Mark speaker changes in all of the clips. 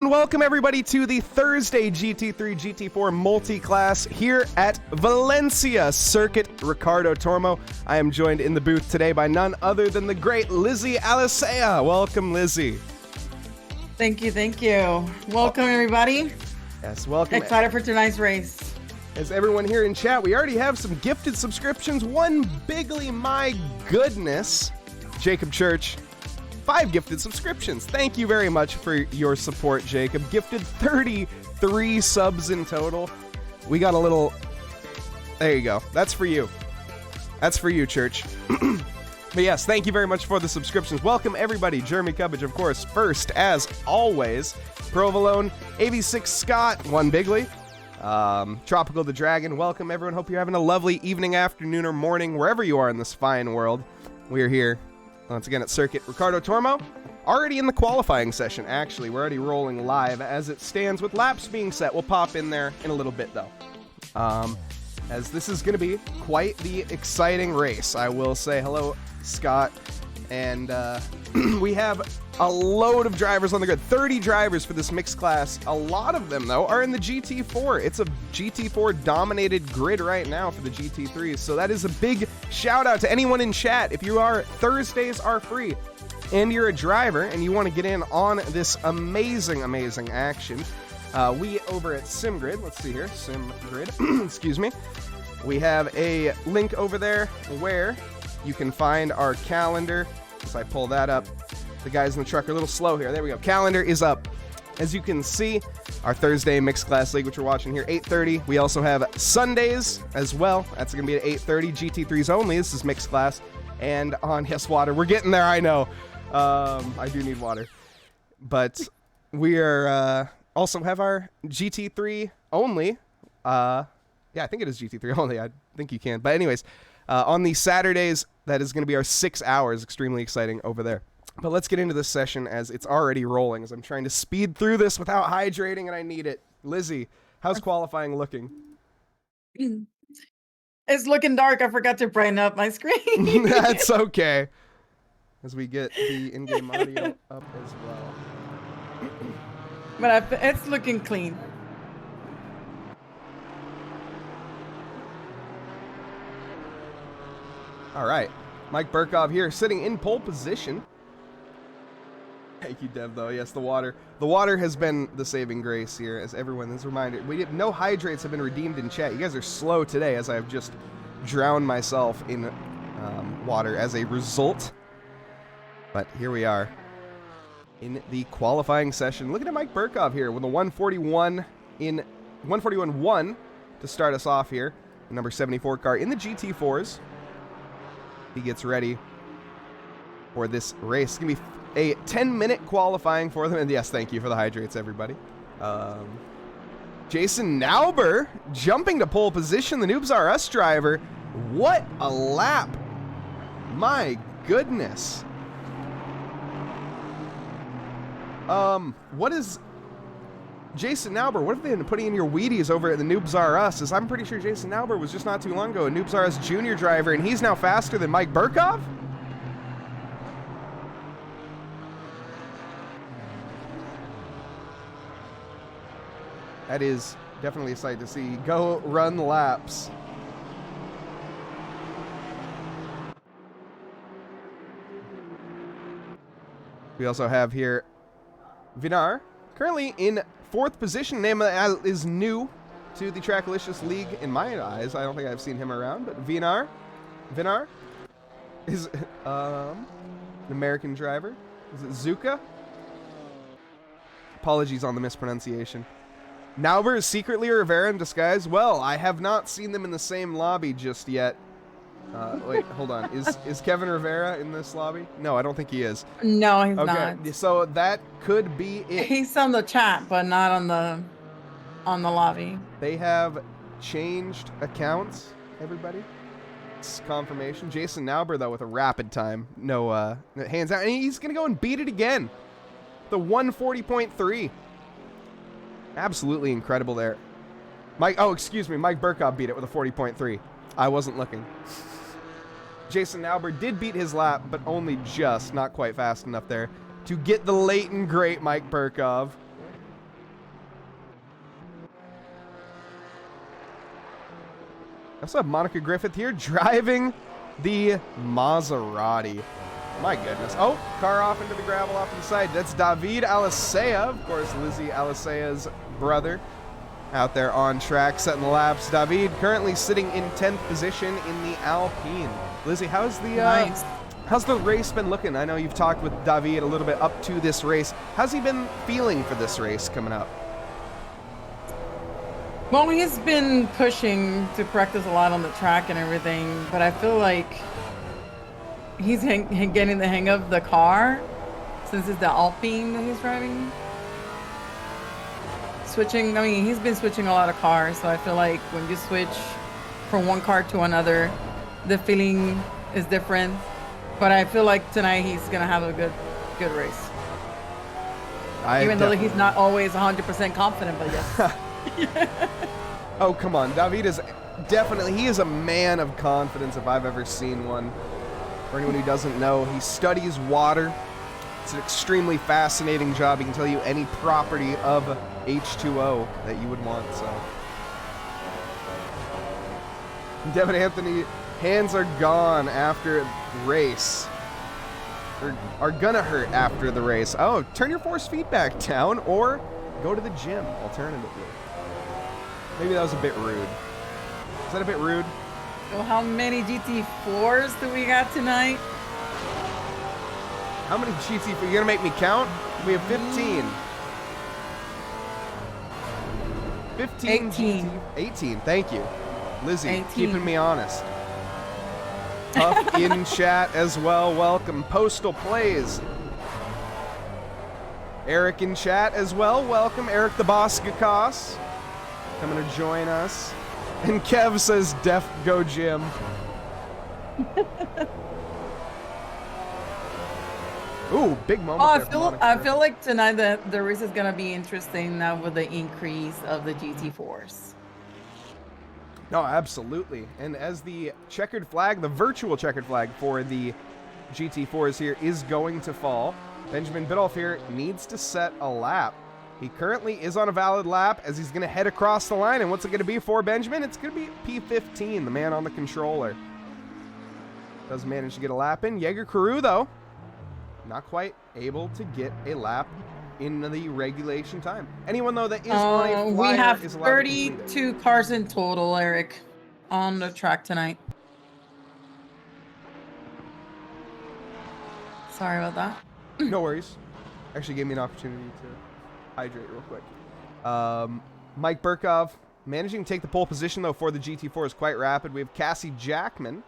Speaker 1: Welcome everybody to the Thursday GT3 GT4 multi-class here at Valencia Circuit Ricardo Tormo. I am joined in the booth today by none other than the great Lizzie Alicea. Welcome, Lizzie.
Speaker 2: Thank you. Welcome everybody.
Speaker 1: Yes, welcome.
Speaker 2: Excited for tonight's race.
Speaker 1: As everyone here in chat, we already have some gifted subscriptions. One bigly, my goodness, Jacob Church. 5 gifted subscriptions. Thank you very much for your support, Jacob. Gifted 33 subs in total. We got a little... There you go. That's for you. That's for you, Church. But yes, thank you very much for the subscriptions. Welcome, everybody. Jeremy Cubbage, of course. First, as always, Provolone, AV6 Scott, One Bigly, Tropical the Dragon. Welcome, everyone. Hope you're having a lovely evening, afternoon, or morning, wherever you are in this fine world. We are here once again at Circuit Ricardo Tormo, already in the qualifying session, actually. We're already rolling live as it stands with laps being set. We'll pop in there in a little bit, though. As this is going to be quite the exciting race. I will say hello, Scott. And we have a load of drivers on the grid. 30 drivers for this mixed class. A lot of them, though, are in the GT4. It's a GT4-dominated grid right now for the GT3s. So that is a big shout-out to anyone in chat. If you are, Thursdays are free, and you're a driver, and you want to get in on this amazing, amazing action, we over at SimGrid, let's see here, SimGrid, excuse me, we have a link over there where you can find our calendar. As I pull that up, the guys in the truck are a little slow here. There we go. Calendar is up. As you can see, our Thursday Mixed Class League, which we're watching here, 8:30. We also have Sundays as well. That's going to be at 8:30. GT3s only. This is Mixed Class. And on, yes, water. We're getting there, I know. I do need water. But we are also have our GT3 only. Yeah, I think it is GT3 only. I think you can. But anyways, on the Saturdays, that is going to be our 6 hours. Extremely exciting over there. But let's get into this session as it's already rolling, as I'm trying to speed through this without hydrating, and I need it. Lizzie, how's qualifying looking?
Speaker 2: It's looking dark. I forgot to brighten up my screen.
Speaker 1: That's okay. As we get the in-game audio up as well.
Speaker 2: But it's looking clean.
Speaker 1: All right. Mike Burkov here, sitting in pole position. Thank you, Dev, though. Yes, the water. The water has been the saving grace here, as everyone is reminded. No hydrates have been redeemed in chat. You guys are slow today, as I've just drowned myself in water as a result. But here we are in the qualifying session. Looking at Mike Burkov here with a 141.1 to start us off here. The number 74 car in the GT4s. He gets ready for this race. It's going to be a 10-minute qualifying for them. And yes, thank you for the hydrates, everybody. Jason Nauber jumping to pole position. The Noobs R Us driver. What a lap. My goodness. What is... Jason Nauber, what have they been putting in your Wheaties over at the Noobs R Us? As I'm pretty sure Jason Nauber was just not too long ago a Noobs R Us junior driver, and he's now faster than Mike Burkov? That is definitely a sight to see. Go run laps. We also have here Vinar, currently in 4th position. Name is new to the Tracklicious League in my eyes. I don't think I've seen him around, but Vinar is an American driver. Is it Zuka? Apologies on the mispronunciation. Nauber is secretly Rivera in disguise. Well, I have not seen them in the same lobby just yet. Wait, hold on. Is Kevin Rivera in this lobby? No, I don't think he is.
Speaker 2: No, he's not.
Speaker 1: Okay, so that could be it.
Speaker 2: He's on the chat, but not on the lobby.
Speaker 1: They have changed accounts, everybody. It's confirmation. Jason Nauber, though, with a rapid time. No hands out. And he's going to go and beat it again. The 140.3. Absolutely incredible there. Mike Burkov beat it with a 40.3. I wasn't looking. Jason Nauber did beat his lap, but only just, not quite fast enough there to get the late and great Mike Burkov. also have Monica Griffith here driving the Maserati. My goodness. Oh, car off into the gravel off to the side. That's David Alicea, of course, Lizzie Alicea's brother, out there on track, setting the laps. David currently sitting in 10th position in the Alpine. Lizzie, how's the race been looking? I know you've talked with David a little bit up to this race. How's he been feeling for this race coming up?
Speaker 2: Well, he's been pushing to practice a lot on the track and everything, but I feel like he's getting the hang of the car since it's the Alpine that he's driving. Switching, I mean, he's been switching a lot of cars, so I feel like when you switch from one car to another, the feeling is different. But I feel like tonight he's gonna have a good race. Even though he's not always 100% confident, but yes.
Speaker 1: Oh, come on. David is definitely, he is a man of confidence if I've ever seen one. For anyone who doesn't know, he studies water. It's an extremely fascinating job. He can tell you any property of H2O that you would want, so. Devin Anthony, hands are gone after the race. Or are gonna hurt after the race. Oh, turn your force feedback down or go to the gym, alternatively. Maybe that was a bit rude. Is that a bit rude?
Speaker 2: So how many GT4s do we got tonight?
Speaker 1: How many GT4? You gonna make me count? We have 15. 15
Speaker 2: 18.
Speaker 1: 18, thank you. Lizzie,
Speaker 2: 18.
Speaker 1: keeping me honest. Puff in chat as well, welcome. Postal Plays. Eric in chat as well, welcome. Eric the Boss Gakas coming to join us. And Kev says, Def Go Jim. Ooh, big moment.
Speaker 2: I feel like tonight the race is gonna be interesting now with the increase of the GT4s.
Speaker 1: No, absolutely. And as the checkered flag, the virtual checkered flag for the GT4s here is going to fall, Benjamin Biddulph here needs to set a lap. He currently is on a valid lap as he's going to head across the line. And what's it going to be for Benjamin? It's going to be P15, the man on the controller. Does manage to get a lap in. Jaeger Carew, though, not quite able to get a lap in the regulation time. Anyone, though, that is on a flyer
Speaker 2: we have
Speaker 1: is allowed to complete it.
Speaker 2: 32 cars in total, Eric, on the track tonight. Sorry about that.
Speaker 1: No worries. Actually gave me an opportunity to hydrate real quick. Mike Burkov managing to take the pole position, though, for the GT4 is quite rapid. We have Cassie Jackman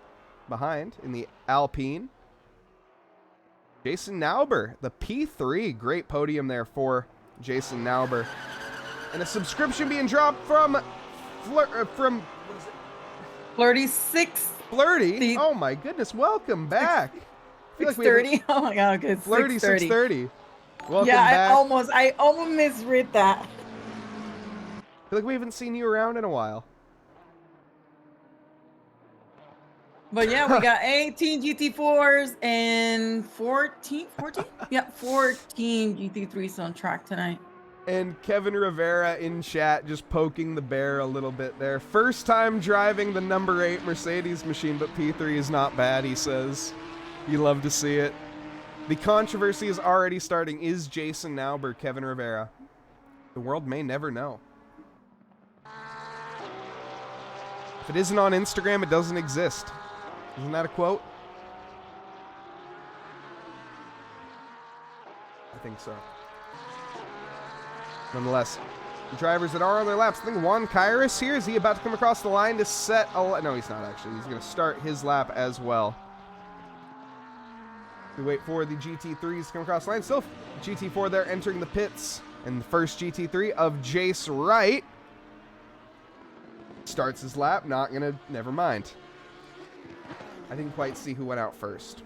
Speaker 1: behind in the Alpine. Jason Nauber, the P3. Great podium there for Jason Nauber. And a subscription being dropped from what is it?
Speaker 2: Flirty 6.
Speaker 1: Flirty? Oh my goodness, welcome back.
Speaker 2: 630. Oh my god, okay.
Speaker 1: Flirty 630. Welcome
Speaker 2: yeah,
Speaker 1: back.
Speaker 2: I almost misread that.
Speaker 1: I feel like we haven't seen you around in a while.
Speaker 2: But yeah, we got 18 GT4s and 14? Yeah, 14 GT3s on track tonight.
Speaker 1: And Kevin Rivera in chat just poking the bear a little bit there. First time driving the number 8 Mercedes machine, but P3 is not bad, he says. You love to see it. The controversy is already starting. Is Jason Nauber Kevin Rivera? The world may never know. If it isn't on Instagram, it doesn't exist. Isn't that a quote? I think so. Nonetheless, the drivers that are on their laps. I think Juan Kairos here. Is he about to come across the line to set a... No, he's not actually. He's going to start his lap as well. We wait for the GT3s to come across the line. Still GT4 there entering the pits. And the first GT3 of Jace Wright starts his lap. Not going to... Never mind. I didn't quite see who went out first.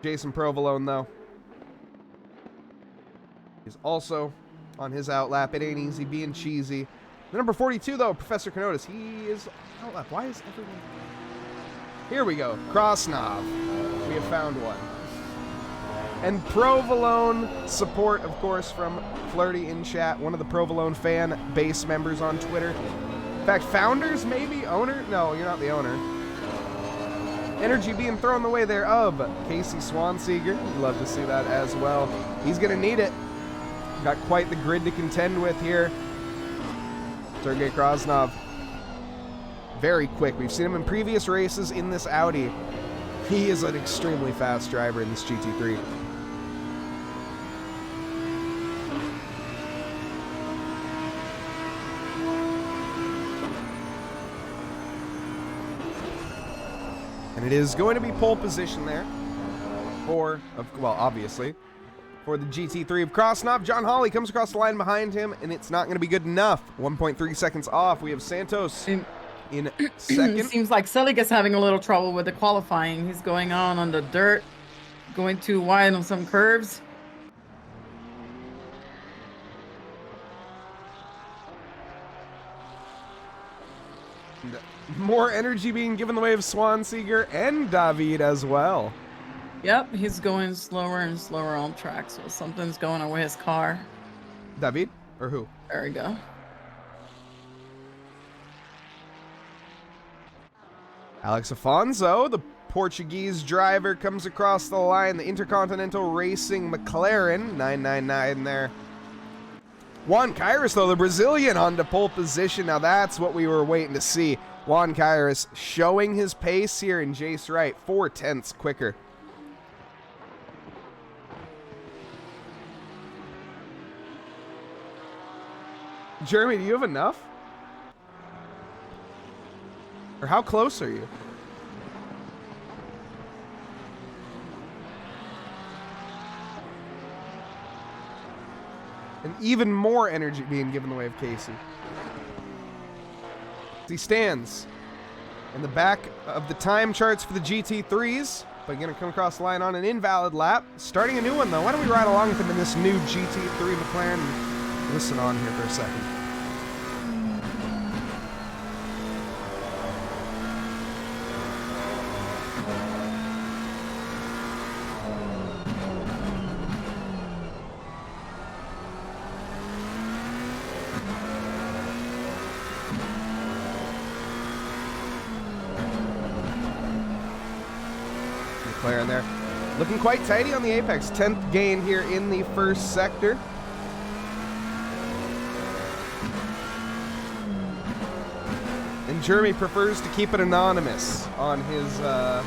Speaker 1: Jason Provolone, though, is also on his out lap. It ain't easy being cheesy. The number 42, though, Professor Kenotis, he is out lap. Why is everyone... Here we go. Cross knob. We have found one. And Provolone support, of course, from Flirty in chat, one of the Provolone fan base members on Twitter. fact, founders maybe? Owner? No, you're not the owner. Energy being thrown the way there of Casey Swanseeger. You'd love to see that as well. He's going to need it. Got quite the grid to contend with here. Sergei Krasnov. Very quick. We've seen him in previous races in this Audi. He is an extremely fast driver in this GT3. And it is going to be pole position there for, well, obviously, for the GT3 of Krasnov. John Hawley comes across the line behind him, and it's not going to be good enough. 1.3 seconds off. We have Santos in second.
Speaker 2: Seems like Selig is having a little trouble with the qualifying. He's going on the dirt, going too wide on some curves.
Speaker 1: More energy being given the way of Swanseeger and David as well.
Speaker 2: Yep, he's going slower and slower on track, so something's going on with his car.
Speaker 1: David? Or who?
Speaker 2: There we go.
Speaker 1: Alex Afonso, the Portuguese driver, comes across the line. The Intercontinental Racing McLaren, 999 there. Juan Kairos, though, the Brazilian, onto pole position. Now that's what we were waiting to see. Juan Kairos showing his pace here in Jace Wright, 4/10 quicker. Jeremy, do you have enough? Or how close are you? And even more energy being given the way of Casey. He stands in the back of the time charts for the GT3s, but going to come across the line on an invalid lap. Starting a new one, though. Why don't we ride along with him in this new GT3 McLaren and listen on here for a second. McLaren there. Looking quite tidy on the apex. 10th gain here in the first sector. And Jeremy prefers to keep it anonymous on his, the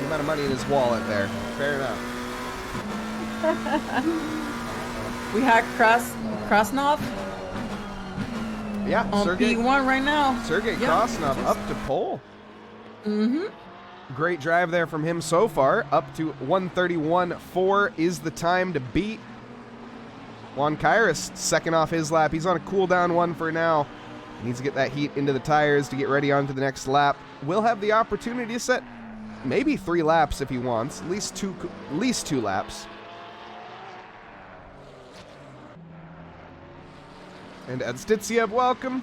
Speaker 1: amount of money in his wallet there. Fair enough.
Speaker 2: We had Krasnov.
Speaker 1: Yeah,
Speaker 2: on
Speaker 1: Sergey,
Speaker 2: P1 right now.
Speaker 1: Sergey Krasnov up to pole.
Speaker 2: Mm-hmm.
Speaker 1: Great drive there from him so far. Up to 1:31.4 is the time to beat. Juan Kairos, second off his lap. He's on a cool down one for now. Needs to get that heat into the tires to get ready on to the next lap. Will have the opportunity to set maybe 3 laps if he wants. At least two laps. And Adstitsiev, welcome.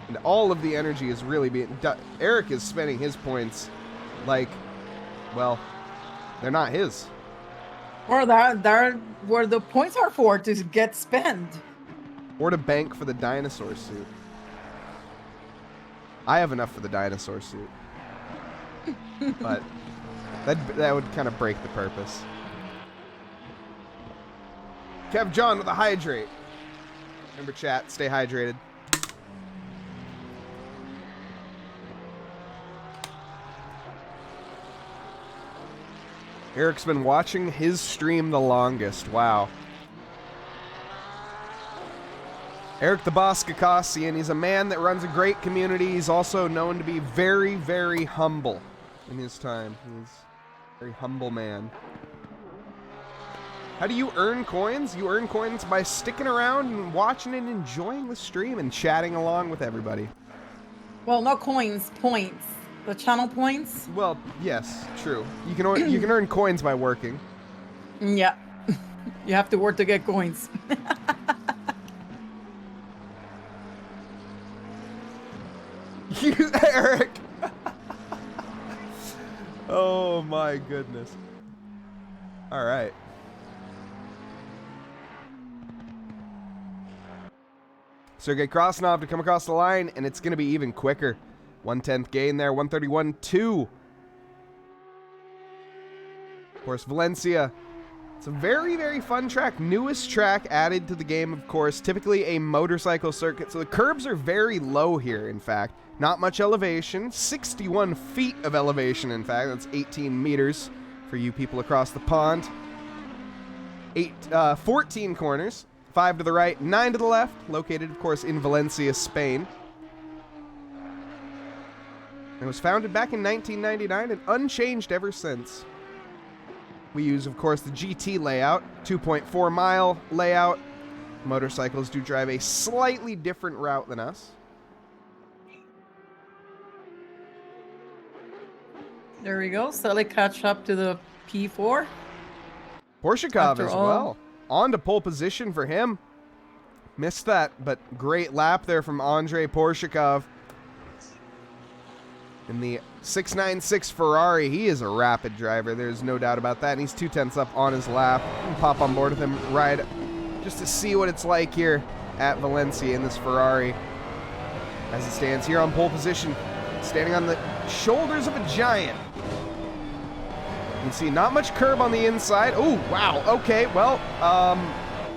Speaker 1: And all of the energy is really being... Eric is spending his points like, well, they're not his.
Speaker 2: Or they're where the points are for, to get spent.
Speaker 1: Or to bank for the dinosaur suit. I have enough for the dinosaur suit. But that would kind of break the purpose. Kev John with a hydrate. Remember, chat, stay hydrated. Eric's been watching his stream the longest. Wow. Eric the Boss Kakassian, he's a man that runs a great community. He's also known to be very, very humble in his time. He's a very humble man. How do you earn coins? You earn coins by sticking around and watching and enjoying the stream and chatting along with everybody.
Speaker 2: Well, no coins, points. The channel points?
Speaker 1: Well, yes, true. You can earn coins by working.
Speaker 2: Yeah. You have to work to get coins.
Speaker 1: You, Eric. Oh my goodness. All right. Sergei Krasnov to come across the line, and it's going to be even quicker. 1/10 gain there, 131.2. Of course, Valencia. It's a very, very fun track. Newest track added to the game, of course. Typically a motorcycle circuit, so the curbs are very low here, in fact. Not much elevation. 61 feet of elevation, in fact. That's 18 meters for you people across the pond. 14 corners. 5 to the right, 9 to the left. Located, of course, in Valencia, Spain. It was founded back in 1999 and unchanged ever since. We use, of course, the GT layout, 2.4 mile layout. Motorcycles do drive a slightly different route than us.
Speaker 2: There we go. Sally catch up to the P4.
Speaker 1: Porshikov as well. On to pole position for him. Missed that, but great lap there from Andrei Porshikov. In the 696 Ferrari, he is a rapid driver. There's no doubt about that. And he's 2/10 up on his lap. We'll pop on board with him, ride just to see what it's like here at Valencia in this Ferrari. As it stands here on pole position, standing on the shoulders of a giant. You can see not much curb on the inside. Oh, wow. Okay, well,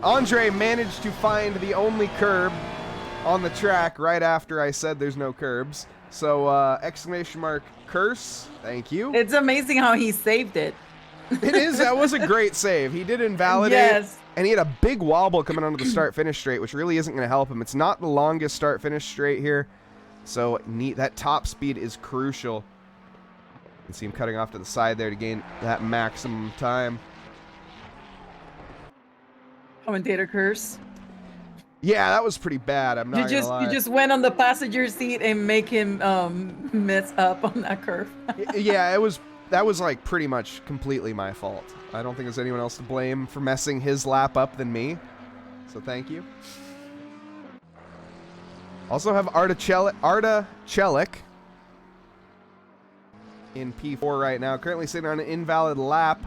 Speaker 1: Andre managed to find the only curb on the track right after I said there's no curbs. So, exclamation mark, curse. Thank you.
Speaker 2: It's amazing how he saved it.
Speaker 1: It is. That was a great save. He did invalidate.
Speaker 2: Yes.
Speaker 1: And he had a big wobble coming onto the start-finish straight, which really isn't going to help him. It's not the longest start-finish straight here. So, that top speed is crucial. You can see him cutting off to the side there to gain that maximum time.
Speaker 2: Commentator curse.
Speaker 1: Yeah, that was pretty bad. I'm not gonna lie.
Speaker 2: You just went on the passenger seat and make him mess up on that curve.
Speaker 1: Yeah, that was like pretty much completely my fault. I don't think there's anyone else to blame for messing his lap up than me. So thank you. Also have Arda Celik in P4 right now, currently sitting on an invalid lap,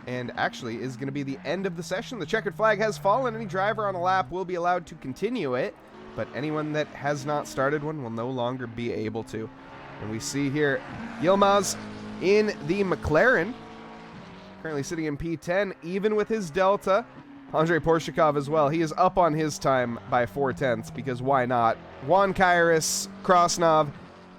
Speaker 1: and actually is going to be the end of the session. The checkered flag has fallen. Any driver on a lap will be allowed to continue it, but anyone that has not started one will no longer be able to. And we see here Yilmaz in the McLaren, currently sitting in P10, even with his Delta. Andrei Porshikov as well. He is up on his time by 4/10, because why not? Juan Kairis, Krasnov,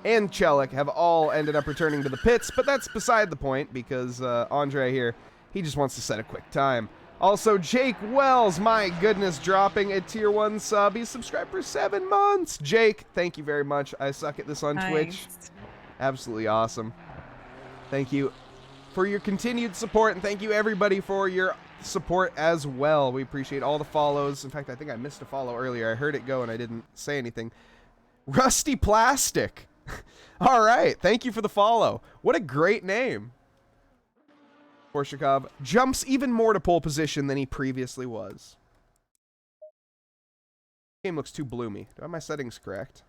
Speaker 1: and Celik have all ended up returning to the pits, but that's beside the point, because Andre here, he just wants to set a quick time. Also, Jake Wells, my goodness, dropping a tier 1 sub. He's subscribed for 7 months. Jake, thank you very much. I suck at this on Twitch. Absolutely awesome. Thank you for your continued support, and thank you everybody for your support as well. We appreciate all the follows. In fact, I think I missed a follow earlier. I heard it go and I didn't say anything. Rusty Plastic. All right. Thank you for the follow. What a great name. Porshikov jumps even more to pole position than he previously was. Game looks too bloomy. Do I have my settings correct?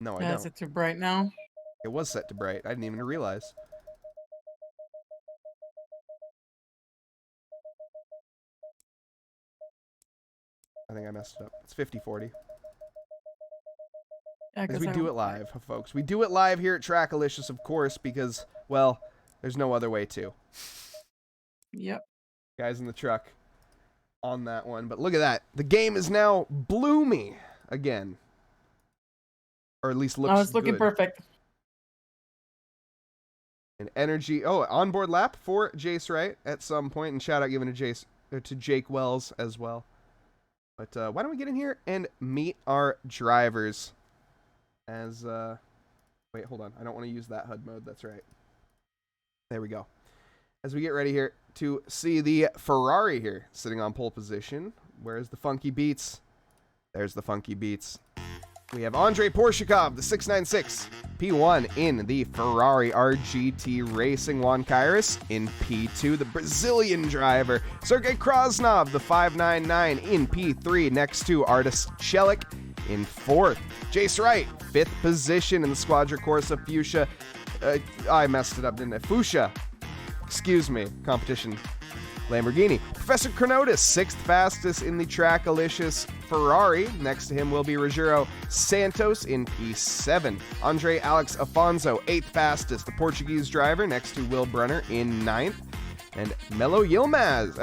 Speaker 1: No, I don't.
Speaker 2: Is it too bright now?
Speaker 1: It was set to bright. I didn't even realize. I think I messed it up. It's 50-40.
Speaker 2: Yeah,
Speaker 1: because we do it live, folks. We do it live here at Trackalicious, of course, because, well, there's no other way to.
Speaker 2: Yep.
Speaker 1: Guys in the truck on that one. But look at that. The game is now bloomy again. Or at least looks good.
Speaker 2: Oh, it's looking perfect.
Speaker 1: And energy. Oh, onboard lap for Jace Wright at some point. And shout out given to Jake Wells as well. But why don't we get in here and meet our drivers? As, wait, hold on. I don't want to use that HUD mode. That's right. There we go. As we get ready here to see the Ferrari here sitting on pole position. Where's the funky beats? There's the funky beats. We have Andrei Porshikov, the 696, P1 in the Ferrari RGT Racing. Juan Kairis in P2, the Brazilian driver. Sergei Krasnov, the 599 in P3, next to Artist Celik in 4th. Jace Wright, 5th position in the Squadra Corsa Fuchsia. I messed it up, didn't I? Fuchsia. Excuse me, competition. Lamborghini. Professor Chronotis, 6th fastest in the Trackalicious Ferrari. Next to him will be Rogério Santos in P7. Andre Alex Afonso, 8th fastest, the Portuguese driver, next to Will Brunner in 9th. And Meli Yilmaz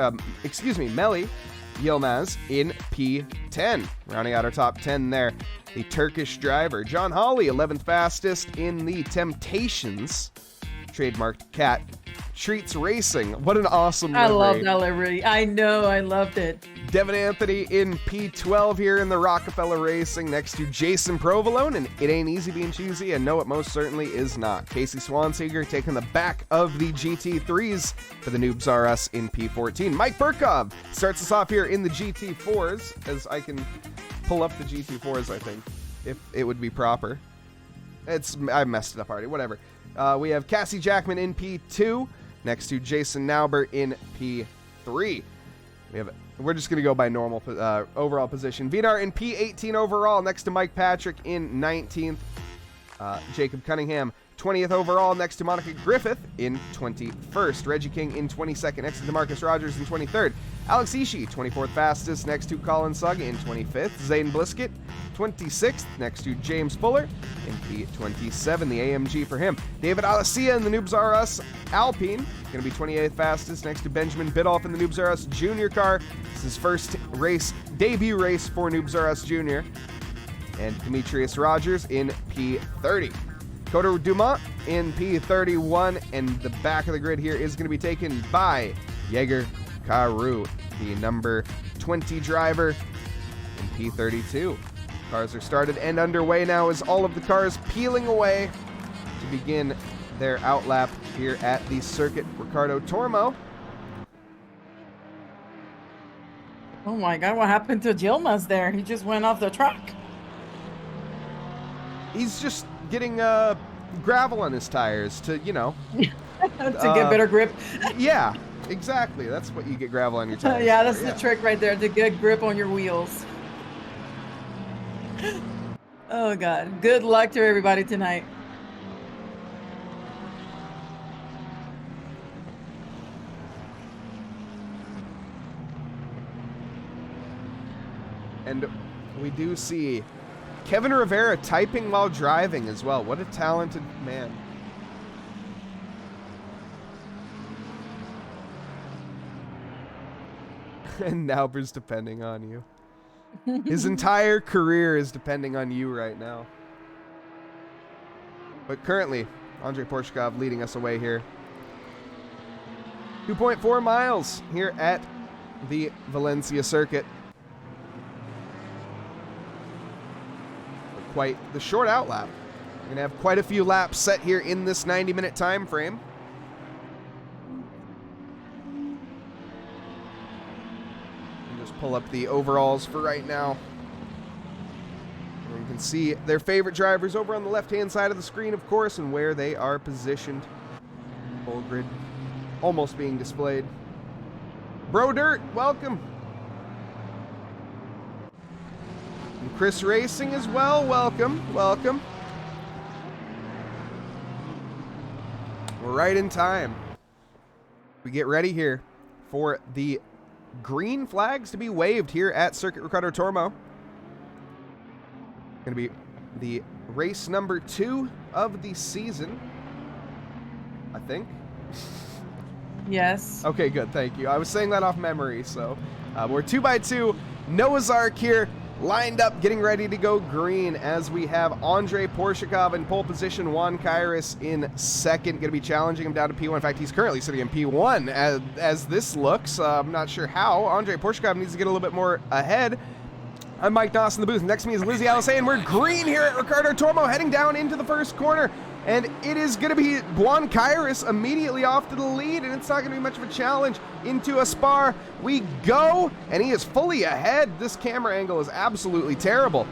Speaker 1: in P10. Rounding out our top 10 there, the Turkish driver. John Hawley, 11th fastest in the Temptations, trademarked Cat Treats Racing. What an awesome livery.
Speaker 2: I love that livery. I know, I loved it.
Speaker 1: Devin Anthony in P12 here in the Rockefeller Racing, next to Jason Provolone, and it ain't easy being choosy, and no, it most certainly is not. Casey Swanseger taking the back of the GT3s for the Noobs R Us in P14. Mike Burkov starts us off here in the GT4s, as I can pull up the GT4s, I think, if it would be proper. I messed it up already, whatever. We have Cassie Jackman in P2, next to Jason Nauber in P3. We're just going to go by normal overall position. Vidar in P18 overall, next to Mike Patrick in 19th. Jacob Cunningham, 20th overall, next to Monica Griffith in 21st. Reggie King in 22nd, next to DeMarcus Rogers in 23rd. Alex Ishii, 24th fastest, next to Colin Sugg in 25th. Zane Bliskett, 26th, next to James Fuller in P27, the AMG for him. David Alessia in the Noobs R Us Alpine, going to be 28th fastest, next to Benjamin Biddulph in the Noobs R Us Junior car. This is his first debut race for Noobs R Us Junior. And Demetrius Rogers in P30. Coda Dumont in P31, and the back of the grid here is going to be taken by Jaeger Caru, the number 20 driver in P32. Cars are started and underway now as all of the cars peeling away to begin their outlap here at the Circuit Ricardo Tormo.
Speaker 2: Oh my God, what happened to Yilmaz there? He just went off the track.
Speaker 1: He's just getting gravel on his tires to,
Speaker 2: to get better grip.
Speaker 1: Yeah, exactly. That's what you get gravel on your tires.
Speaker 2: Yeah, that's the trick right there, to get grip on your wheels. Oh God, good luck to everybody tonight.
Speaker 1: And we do see Kevin Rivera typing while driving as well. What a talented man. And Nauber's depending on you. His entire career is depending on you right now. But currently, Andrei Porshkov leading us away here. 2.4 miles here at the Valencia circuit. Quite the short outlap. We're going to have quite a few laps set here in this 90-minute time frame. And just pull up the overalls for right now. And you can see their favorite drivers over on the left-hand side of the screen, of course, and where they are positioned. Full grid almost being displayed. Bro Dirt, welcome. And Chris Racing as well, welcome, welcome. We're right in time. We get ready here for the green flags to be waved here at Circuit Ricardo Tormo. Going to be the race number 2 of the season, I think.
Speaker 2: Yes.
Speaker 1: Okay, good, thank you. I was saying that off memory, so we're 2x2. Noah's Ark here, lined up, getting ready to go green as we have Andrei Porshkov in pole position, Juan Kairis in second, going to be challenging him down to P1. In fact, he's currently sitting in P1 as this looks. I'm not sure how. Andrei Porshkov needs to get a little bit more ahead. I'm Mike Doss in the booth. Next to me is Lizzie Alisay, and we're green here at Ricardo Tormo, heading down into the first corner. And it is going to be Juan Kairis immediately off to the lead, and it's not going to be much of a challenge. Into a spar we go, and he is fully ahead. This camera angle is absolutely terrible.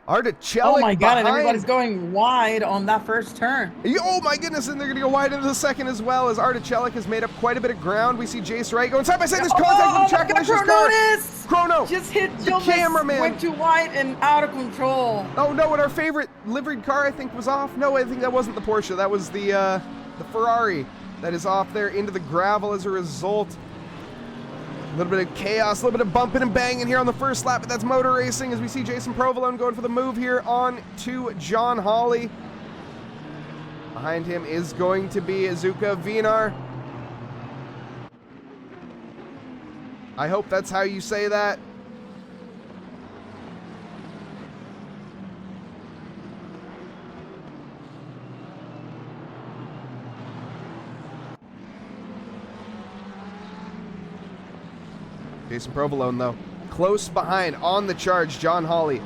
Speaker 1: Articellic
Speaker 2: oh my God, and
Speaker 1: behind.
Speaker 2: everybody's going wide on that first turn.
Speaker 1: Oh my goodness, and they're going to go wide into the second as well, as Articellic has made up quite a bit of ground. We see Jace Wright going side by side. There's contact with the Trackalicious car. Chrono!
Speaker 2: Just hit
Speaker 1: the cameraman.
Speaker 2: Went too wide and out of control.
Speaker 1: Oh no, and our favorite liveried car I think was off. No, I think that wasn't the Porsche. That was the Ferrari. that is off there into the gravel as a result. A little bit of chaos, a little bit of bumping and banging here on the first lap, but that's motor racing as we see Jason Provolone going for the move here on to John Hawley. Behind him is going to be Azuka Vinar. I hope that's how you say that. Jason Provolone, though, close behind on the charge. John Hawley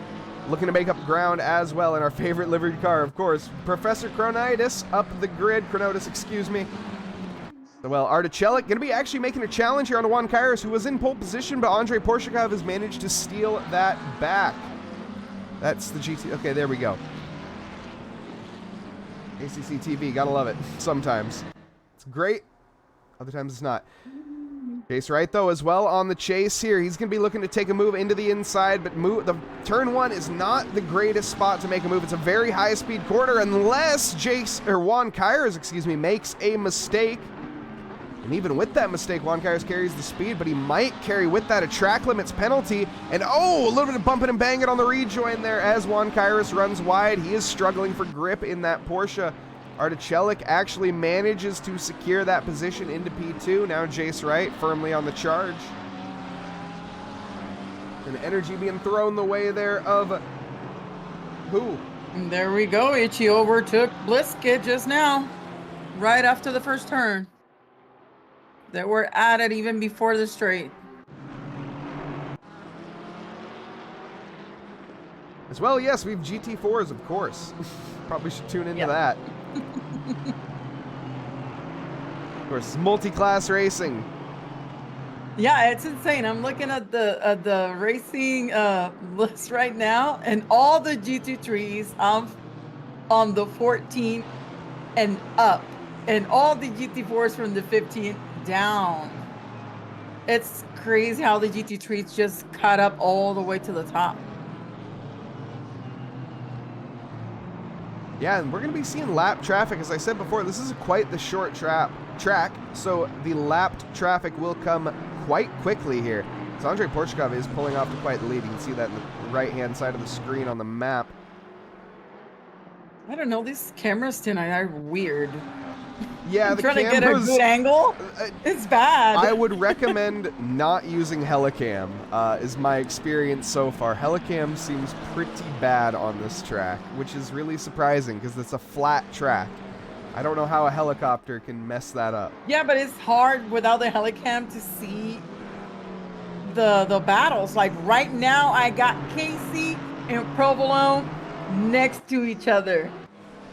Speaker 1: looking to make up ground as well in our favorite livered car, of course. Professor Chronotis up the grid. Chronotis, excuse me. So, well, Artichelik going to be actually making a challenge here on Juan Kairos, who was in pole position, but Andrei Porshikov has managed to steal that back. That's the GT. Okay, there we go. ACC TV, gotta love it. Sometimes. It's great. Other times it's not. Chase Wright, though, as well on the chase here. He's going to be looking to take a move into the inside, but the turn one is not the greatest spot to make a move. It's a very high-speed corner unless Juan Kairos, excuse me, makes a mistake. And even with that mistake, Juan Kairos carries the speed, but he might carry with that a track limits penalty. And oh, a little bit of bumping and banging on the rejoin there as Juan Kairos runs wide. He is struggling for grip in that Porsche. Artichelik actually manages to secure that position into P2. Now Jace Wright firmly on the charge. And energy being thrown the way there of who?
Speaker 2: And there we go. Itchy overtook Bliskit just now, right after the first turn. They were at it even before the straight.
Speaker 1: As well, yes, we have GT4s, of course. Probably should tune into that. Of course, multi-class racing.
Speaker 2: Yeah, it's insane. I'm looking at the racing list right now, and all the GT3s on the 14 and up, and all the GT4s from the 15 down. It's crazy how the GT3s just caught up all the way to the top.
Speaker 1: Yeah, and we're going to be seeing lap traffic. As I said before, this is quite the short track, so the lapped traffic will come quite quickly here. So Andrei Porshikov is pulling off to quite the lead. You can see that in the right-hand side of the screen on the map.
Speaker 2: I don't know, these cameras tonight are weird.
Speaker 1: Yeah, the
Speaker 2: trying
Speaker 1: cameras,
Speaker 2: to get a good angle. It's bad.
Speaker 1: I would recommend not using Helicam, is my experience so far. Helicam seems pretty bad on this track, which is really surprising because it's a flat track. I don't know how a helicopter can mess that up.
Speaker 2: Yeah, but it's hard without the Helicam to see the battles. Like right now, I got Casey and Provolone next to each other.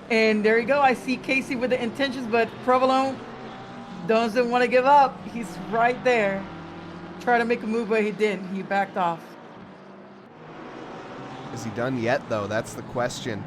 Speaker 2: And there you go. I see Casey with the intentions, but Provolone doesn't want to give up. He's right there. Try to make a move, but he didn't. He backed off.
Speaker 1: Is he done yet, though? That's the question.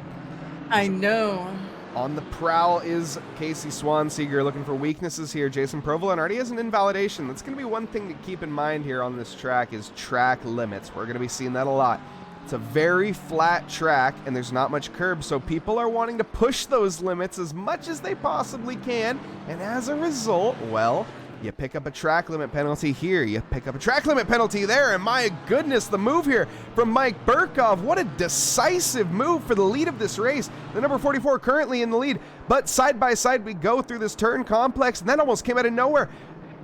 Speaker 2: I know.
Speaker 1: On the prowl is Casey Swanseeger looking for weaknesses here. Jason Provolone already has an invalidation. That's going to be one thing to keep in mind here on this track is track limits. We're going to be seeing that a lot. It's a very flat track, and there's not much curb, so people are wanting to push those limits as much as they possibly can, and as a result, well, you pick up a track limit penalty here, you pick up a track limit penalty there, and my goodness, the move here from Mike Burkov. What a decisive move for the lead of this race. The number 44 currently in the lead, but side by side we go through this turn complex, and that almost came out of nowhere.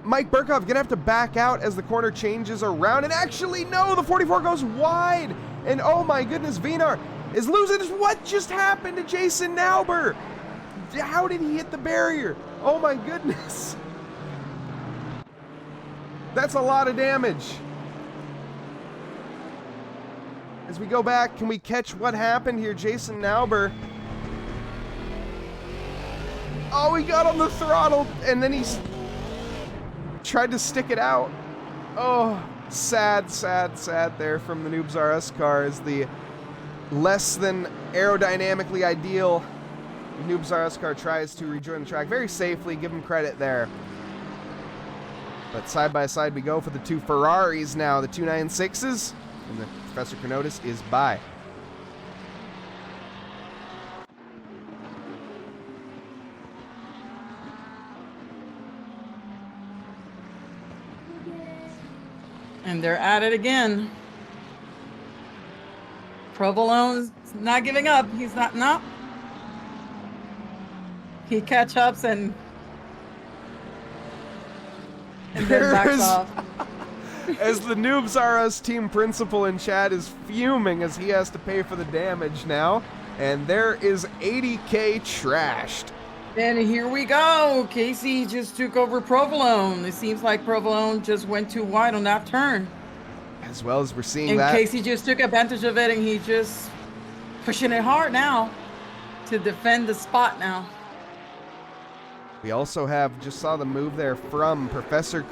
Speaker 1: Mike Burkov gonna have to back out as the corner changes around, and actually, no, the 44 goes wide. And oh my goodness, Vinar is losing. What just happened to Jason Nauber? How did he hit the barrier? Oh my goodness. That's a lot of damage. As we go back, can we catch what happened here? Jason Nauber. Oh, he got on the throttle and then he's tried to stick it out. Oh. Sad, sad, sad there from the Noobs R Us car as the less than aerodynamically ideal Noobs R Us car tries to rejoin the track very safely. Give him credit there. But side by side we go for the two Ferraris now, the 296s, and the Professor Chronotis is by.
Speaker 2: And they're at it again. Provolone's not giving up. He's not. No. He catch ups and then backs off.
Speaker 1: As the Noobs R Us team principal in chat is fuming as he has to pay for the damage now. And there is 80K trashed.
Speaker 2: And here we go. Casey just took over Provolone. It seems like Provolone just went too wide on that turn.
Speaker 1: As well as we're seeing
Speaker 2: and
Speaker 1: that.
Speaker 2: Casey just took advantage of it, and he just pushing it hard now to defend the spot now.
Speaker 1: We also just saw the move there from Professor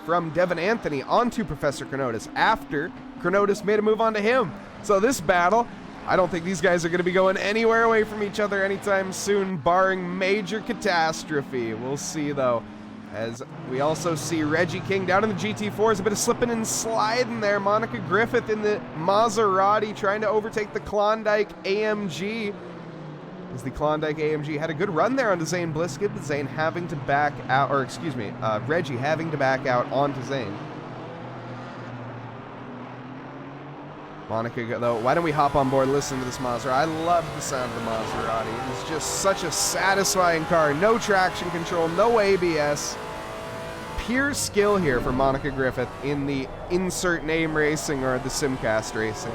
Speaker 1: from Devin Anthony onto Professor Chronotis after Chronotis made a move onto him. So this battle, I don't think these guys are going to be going anywhere away from each other anytime soon, barring major catastrophe. We'll see, though. As we also see Reggie King down in the GT4s, a bit of slipping and sliding there. Monica Griffith in the Maserati trying to overtake the Klondike AMG. As the Klondike AMG had a good run there onto Zane Blisket, but Zane having to back out, Reggie having to back out onto Zane. Monica, though, why don't we hop on board and listen to this Maserati? I love the sound of the Maserati. It's just such a satisfying car. No traction control, no ABS. Pure skill here for Monica Griffith in the insert name racing or the Simcast racing.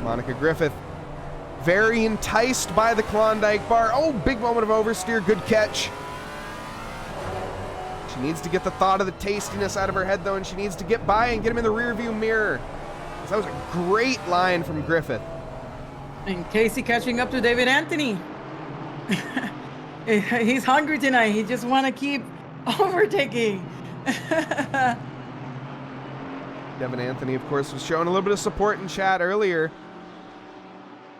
Speaker 1: Monica Griffith very enticed by the Klondike bar. Oh, big moment of oversteer, good catch. She needs to get the thought of the tastiness out of her head, though, and she needs to get by and get him in the rearview mirror. That was a great line from Griffith.
Speaker 2: And Casey catching up to David Anthony. He's hungry tonight. He just want to keep overtaking.
Speaker 1: Devin Anthony, of course, was showing a little bit of support in chat earlier.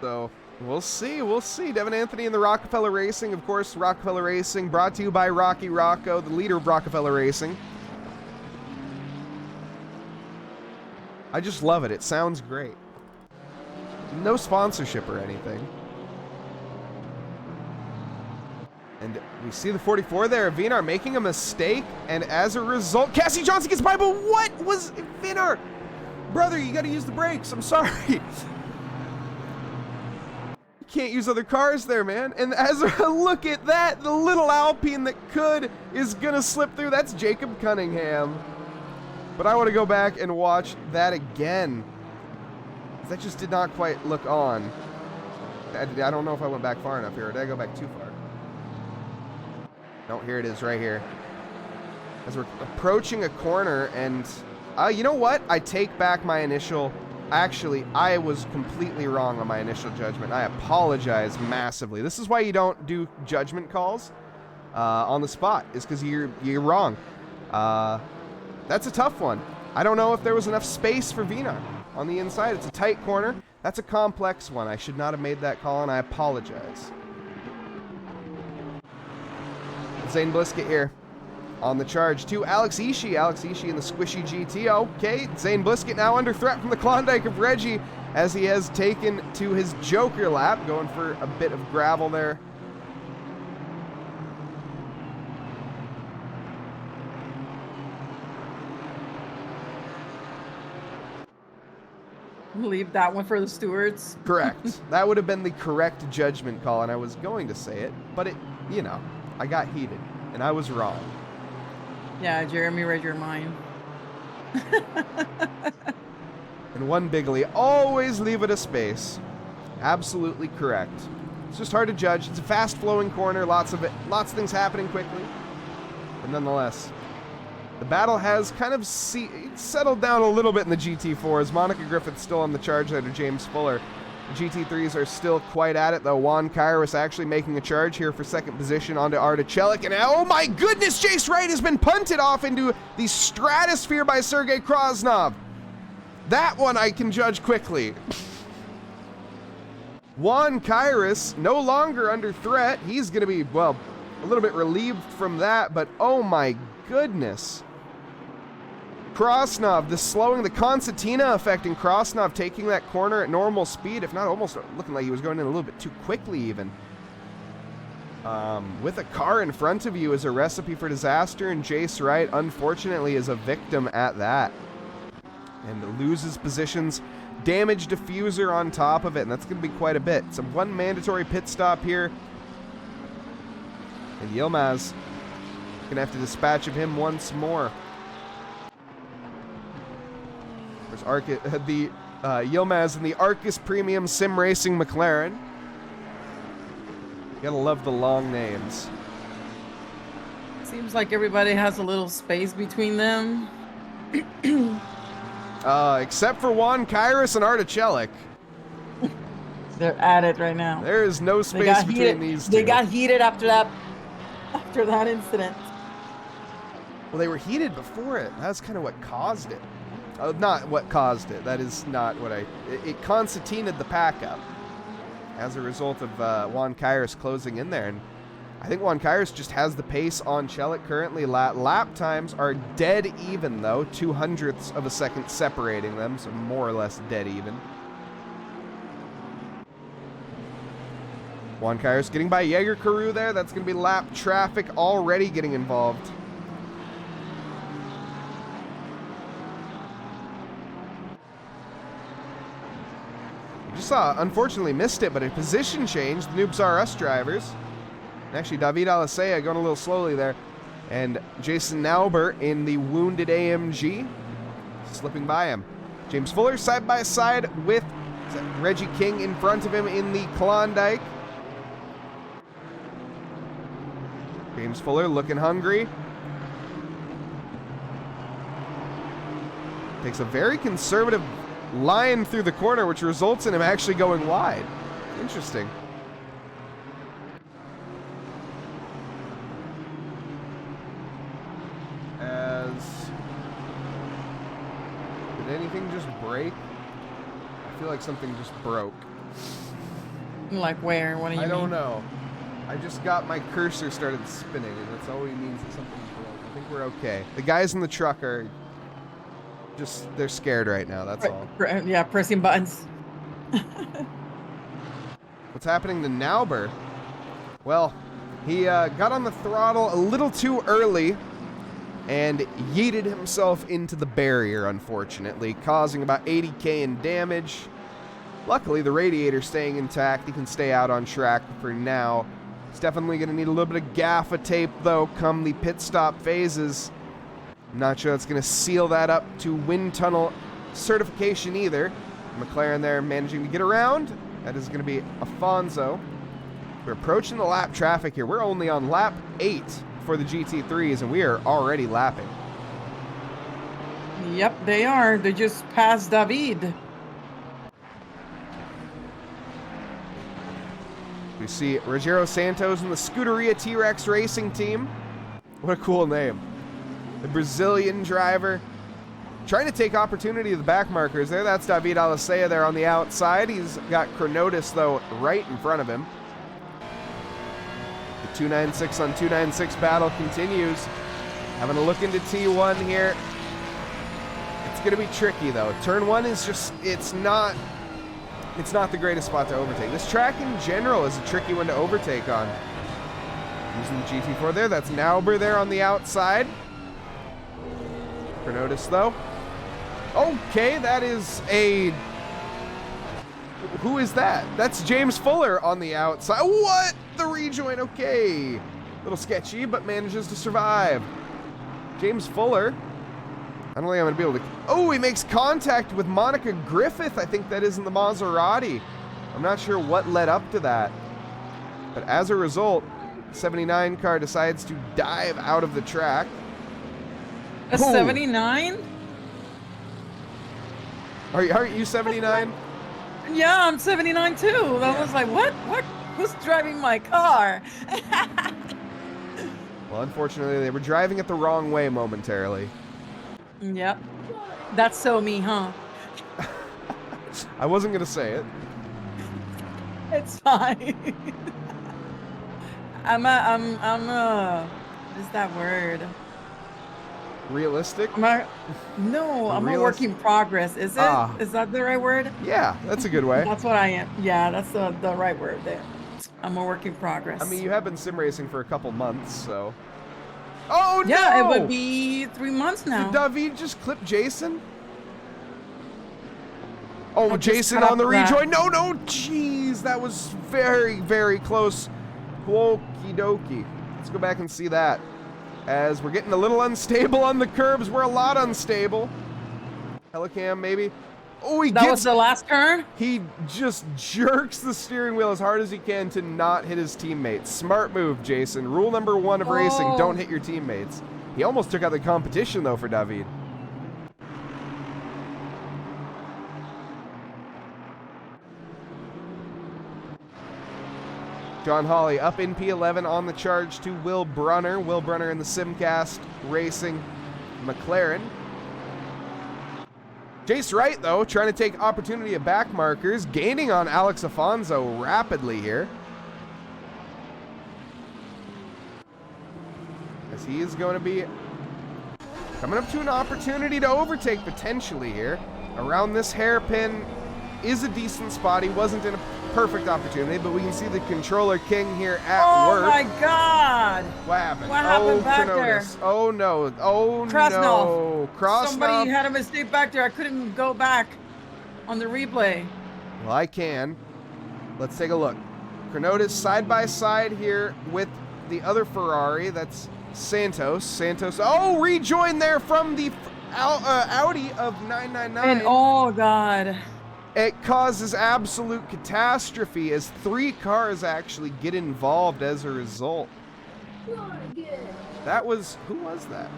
Speaker 1: So we'll see. We'll see. Devin Anthony in the Rockefeller Racing. Of course, Rockefeller Racing brought to you by Rocky Rocco, the leader of Rockefeller Racing. I just love it. It sounds great. No sponsorship or anything. And we see the 44 there. Vinar making a mistake, and as a result, Cassie Johnson gets by, but what was Vinar? Brother, you got to use the brakes. I'm sorry. Can't use other cars there, man. And as a look at that, the little Alpine that could is gonna slip through. That's Jacob Cunningham. But I want to go back and watch that again. That just did not quite look on. I don't know if I went back far enough here, or did I go back too far? No, here it is right here. As we're approaching a corner, and you know what? I take back my initial. Actually, I was completely wrong on my initial judgment. I apologize massively. This is why you don't do judgment calls on the spot, is because you're wrong. That's a tough one. I don't know if there was enough space for Vinar on the inside. It's a tight corner. That's a complex one. I should not have made that call, and I apologize. Zane Blisket here on the charge to Alex Ishii. Alex Ishii in the squishy GT. Okay, Zane Blisket now under threat from the Klondike of Reggie as he has taken to his Joker lap, going for a bit of gravel there.
Speaker 2: Leave that one for the stewards.
Speaker 1: Correct. That would have been the correct judgment call, and I was going to say it, but I got heated, and I was wrong.
Speaker 2: Yeah, Jeremy read your mind.
Speaker 1: And one bigly, always leave it a space. Absolutely correct. It's just hard to judge. It's a fast-flowing corner, lots of things happening quickly. But nonetheless, the battle has kind of settled down a little bit in the GT4s. Monica Griffith still on the charge there to James Fuller. The GT3s are still quite at it, though. Juan Kairos actually making a charge here for second position onto Artichelik. And oh my goodness, Jace Wright has been punted off into the stratosphere by Sergei Krasnov. That one I can judge quickly. Juan Kairos no longer under threat. He's going to be, well, a little bit relieved from that, but oh my goodness. Krasnov, the slowing, the concertina effect in Krasnov taking that corner at normal speed, if not almost looking like he was going in a little bit too quickly even. with a car in front of you is a recipe for disaster, and Jace Wright, unfortunately, is a victim at that. And loses positions. Damage diffuser on top of it, and that's going to be quite a bit. So one mandatory pit stop here. And Yilmaz going to have to dispatch of him once more. There's the Yilmaz in the Arcus Premium Sim Racing McLaren. You gotta love the long names.
Speaker 2: Seems like everybody has a little space between them.
Speaker 1: Except for Juan Kairos and Artichelik.
Speaker 2: They're at it right now.
Speaker 1: There is no space between these two.
Speaker 2: They got heated after that incident.
Speaker 1: Well, they were heated before it. That's kind of what caused it. Not what caused it. That is not what it concertinaed the pack up as a result of Juan Kairos closing in there. And I think Juan Kairos just has the pace on Chelik currently. Lap times are dead even, though. 0.02 of a second separating them, so more or less dead even. Juan Kairos getting by Jaeger Carew there. That's going to be lap traffic already getting involved. Just saw, unfortunately missed it, but a position change. The Noobs R Us drivers. And actually, David Alicea going a little slowly there. And Jason Nauber in the wounded AMG slipping by him. James Fuller side by side with Reggie King in front of him in the Klondike. James Fuller looking hungry. Takes a very conservative line through the corner, which results in him actually going wide. Interesting. Did anything just break? I feel like something just broke.
Speaker 2: Like where? What do you mean?
Speaker 1: I don't know. I just got my cursor started spinning, and that's all he means that something broke. I think we're okay. The guys in the truck are just, they're scared right now, that's all.
Speaker 2: Yeah, pressing buttons.
Speaker 1: What's happening to Nauber? Well, he got on the throttle a little too early and yeeted himself into the barrier, unfortunately, causing about 80k in damage. Luckily, the radiator's staying intact. He can stay out on track for now. He's definitely going to need a little bit of gaffa tape, though, come the pit stop phases. I'm not sure that's going to seal that up to wind tunnel certification either. McLaren there managing to get around. That is going to be Afonso. We're approaching the lap traffic here. We're only on lap 8 for the GT3s, and we are already lapping.
Speaker 2: Yep, they are. They just passed David.
Speaker 1: We see Rogero Santos in the Scuderia T-Rex Racing Team. What a cool name. The Brazilian driver trying to take opportunity of the back markers there. That's David Alicea there on the outside. He's got Chronotis, though, right in front of him. The 296 on 296 battle continues. Having a look into T1 here. It's going to be tricky, though. Turn 1 is just, it's not the greatest spot to overtake. This track in general is a tricky one to overtake on. Using the GT4 there. That's Nauber there on the outside. Chronotis, though. Okay, that is a... Who is that? That's James Fuller on the outside. What? The rejoin, okay. A little sketchy, but manages to survive. James Fuller. I don't think I'm going to be able to... Oh, he makes contact with Monica Griffith. I think that is in the Maserati. I'm not sure what led up to that. But as a result, 79 car decides to dive out of the track.
Speaker 2: A 79?
Speaker 1: Aren't you 79?
Speaker 2: Yeah, I'm 79 too. I was like, what? Who's driving my car?
Speaker 1: Well, unfortunately, they were driving it the wrong way momentarily.
Speaker 2: Yep. That's so me, huh?
Speaker 1: I wasn't going to say it.
Speaker 2: It's fine. What is that word?
Speaker 1: Realistic?
Speaker 2: I'm a work in progress. Is it? Is that the right word?
Speaker 1: Yeah, that's a good way.
Speaker 2: That's what I am. Yeah, that's the right word there. I'm a work in progress.
Speaker 1: I mean, you have been sim racing for a couple months, so. Oh, no!
Speaker 2: Yeah, it would be 3 months now.
Speaker 1: Did David just clip Jason? Oh,
Speaker 2: I just
Speaker 1: Jason
Speaker 2: cut
Speaker 1: on the
Speaker 2: off that.
Speaker 1: rejoin. No, jeez, that was very, very close. Okie dokie. Let's go back and see that. As we're getting a little unstable on the curbs. We're a lot unstable. Helicam, maybe. Oh,
Speaker 2: That was the last turn?
Speaker 1: He just jerks the steering wheel as hard as he can to not hit his teammates. Smart move, Jason. Rule number 1 of racing, don't hit your teammates. He almost took out the competition, though, for David. John Hawley up in P11 on the charge to Will Brunner. Will Brunner in the Simcast Racing McLaren. Jace Wright, though, trying to take opportunity of back markers, gaining on Alex Afonso rapidly here. As he is going to be coming up to an opportunity to overtake potentially here. Around this hairpin is a decent spot. He wasn't in a perfect opportunity, but we can see the controller king here at work.
Speaker 2: Oh my God!
Speaker 1: What happened?
Speaker 2: What happened back there?
Speaker 1: Oh no! Oh
Speaker 2: Krasnov.
Speaker 1: no! Krasnov.
Speaker 2: Somebody had a mistake back there. I couldn't go back on the replay.
Speaker 1: Well, I can. Let's take a look. Cronotis side by side here with the other Ferrari. That's Santos. Santos. Oh, rejoin there from the Audi of 999.
Speaker 2: And oh God.
Speaker 1: It causes absolute catastrophe as 3 cars actually get involved as a result. That was, who was that?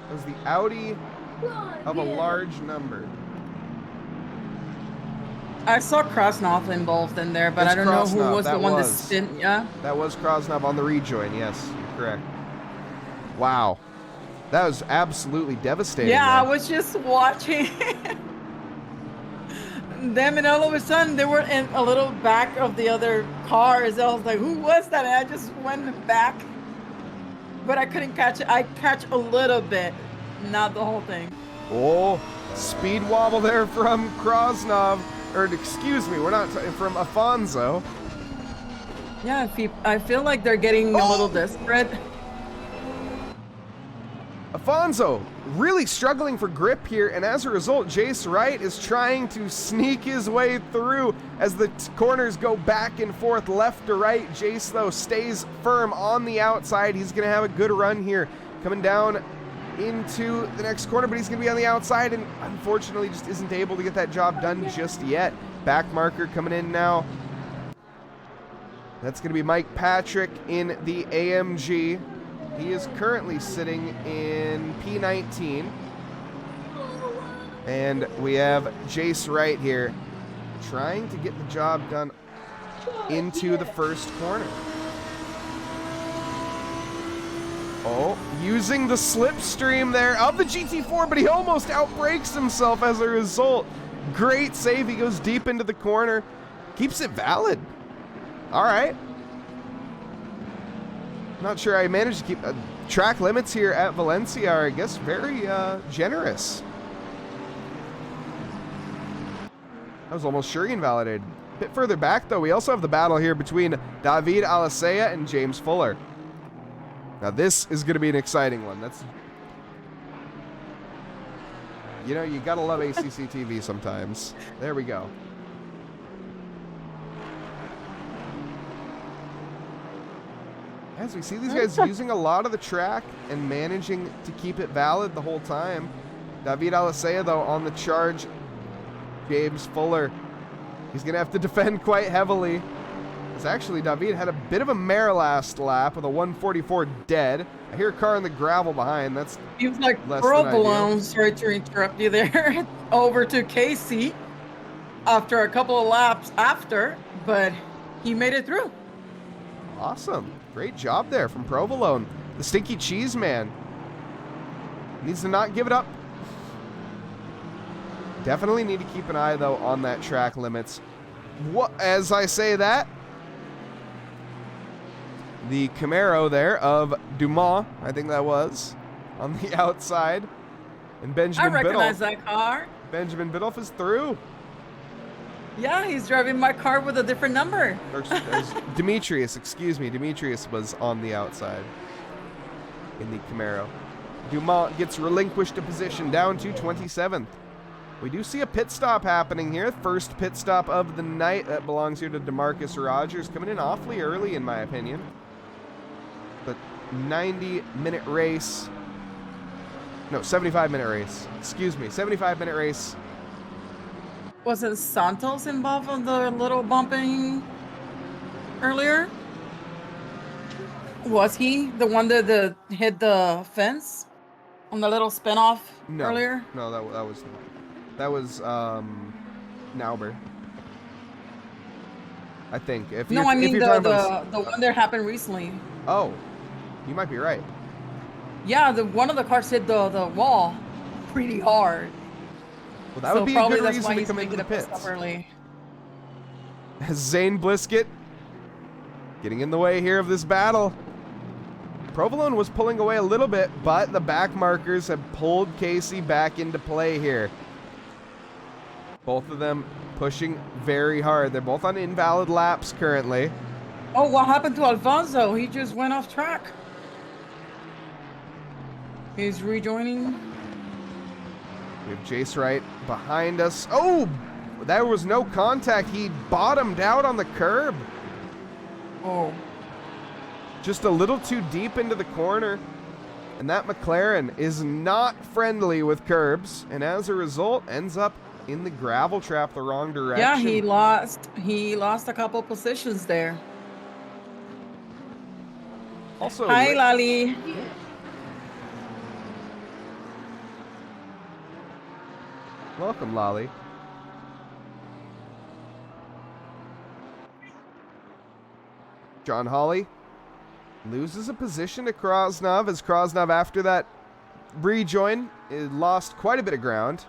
Speaker 1: It was the Audi of a large number.
Speaker 2: I saw Krasnov involved in there, but
Speaker 1: It's
Speaker 2: I don't know who
Speaker 1: Krasnov,
Speaker 2: was the
Speaker 1: that
Speaker 2: one that
Speaker 1: was.
Speaker 2: spin. Yeah.
Speaker 1: That was Krasnov on the rejoin, yes, you're correct. Wow. That was absolutely devastating.
Speaker 2: Yeah,
Speaker 1: there.
Speaker 2: I was just watching them, and all of a sudden they were in a little back of the other cars. I was like, who was that? And I just went back, but I couldn't catch it. I catch a little bit, not the whole thing.
Speaker 1: Oh, speed wobble there from Krasnov, or excuse me, we're not from Afonso.
Speaker 2: Yeah, I feel like they're getting a little desperate.
Speaker 1: Afonso really struggling for grip here, and as a result, Jace Wright is trying to sneak his way through as the corners go back and forth, left to right. Jace, though, stays firm on the outside. He's going to have a good run here, coming down into the next corner, but he's going to be on the outside, and unfortunately just isn't able to get that job done just yet. Back marker coming in now. That's going to be Mike Patrick in the AMG. He is currently sitting in P19. And we have Jace Wright here trying to get the job done into the first corner. Oh, using the slipstream there of the GT4, but he almost outbrakes himself as a result. Great save. He goes deep into the corner. Keeps it valid. All right. Not sure I managed to keep track limits here at Valencia are, I guess, very generous. That was almost sure invalidated. A bit further back, though, we also have the battle here between David Alicea and James Fuller. Now, this is going to be an exciting one. That's, you know, you got to love ACC TV sometimes. There we go. As we see these guys using a lot of the track and managing to keep it valid the whole time. David Alicea, though, on the charge. James Fuller, he's going to have to defend quite heavily. As actually, David had a bit of a mare last lap with a 144 dead. I hear a car in the gravel behind. That's
Speaker 2: Seems like
Speaker 1: less than ideal.
Speaker 2: provolone. Sorry to interrupt you there. Over to Casey after a couple of laps after, but he made it through.
Speaker 1: Awesome. Great job there from Provolone. The Stinky Cheese Man needs to not give it up. Definitely need to keep an eye, though, on that track limits. As I say that, the Camaro there of Dumas, I think that was, on the outside. And Benjamin
Speaker 2: I recognize
Speaker 1: Biddulph.
Speaker 2: that car.
Speaker 1: Benjamin Biddulph is through.
Speaker 2: Yeah, he's driving my car with a different number.
Speaker 1: Demetrius, excuse me. Demetrius was on the outside in the Camaro. Dumont gets relinquished a position down to 27th. We do see a pit stop happening here. First pit stop of the night that belongs here to DeMarcus Rogers. Coming in awfully early, in my opinion. But 90-minute race. No, 75-minute race. Excuse me, 75-minute race.
Speaker 2: Wasn't Santos involved in the little bumping earlier? Was he the one that hit the fence on the little spinoff earlier?
Speaker 1: No, that was Nauber. I think.
Speaker 2: I mean the one that happened recently.
Speaker 1: Oh, you might be right.
Speaker 2: Yeah, one of the cars hit the wall pretty hard.
Speaker 1: Well, that would be a good reason to come into the pits.
Speaker 2: Early.
Speaker 1: Zane Blisket getting in the way here of this battle. Provolone was pulling away a little bit, but the back markers have pulled Casey back into play here. Both of them pushing very hard. They're both on invalid laps currently.
Speaker 2: Oh, what happened to Alfonso? He just went off track. He's rejoining.
Speaker 1: We have Jace Wright behind us. Oh, there was no contact. He bottomed out on the curb.
Speaker 2: Oh.
Speaker 1: Just a little too deep into the corner. And that McLaren is not friendly with curbs. And as a result, ends up in the gravel trap the wrong direction.
Speaker 2: Yeah, he lost a couple positions there.
Speaker 1: Also,
Speaker 2: hi, Lali.
Speaker 1: Welcome, Lolly. John Hawley loses a position to Krosnov as Krosnov, after that rejoin, lost quite a bit of ground.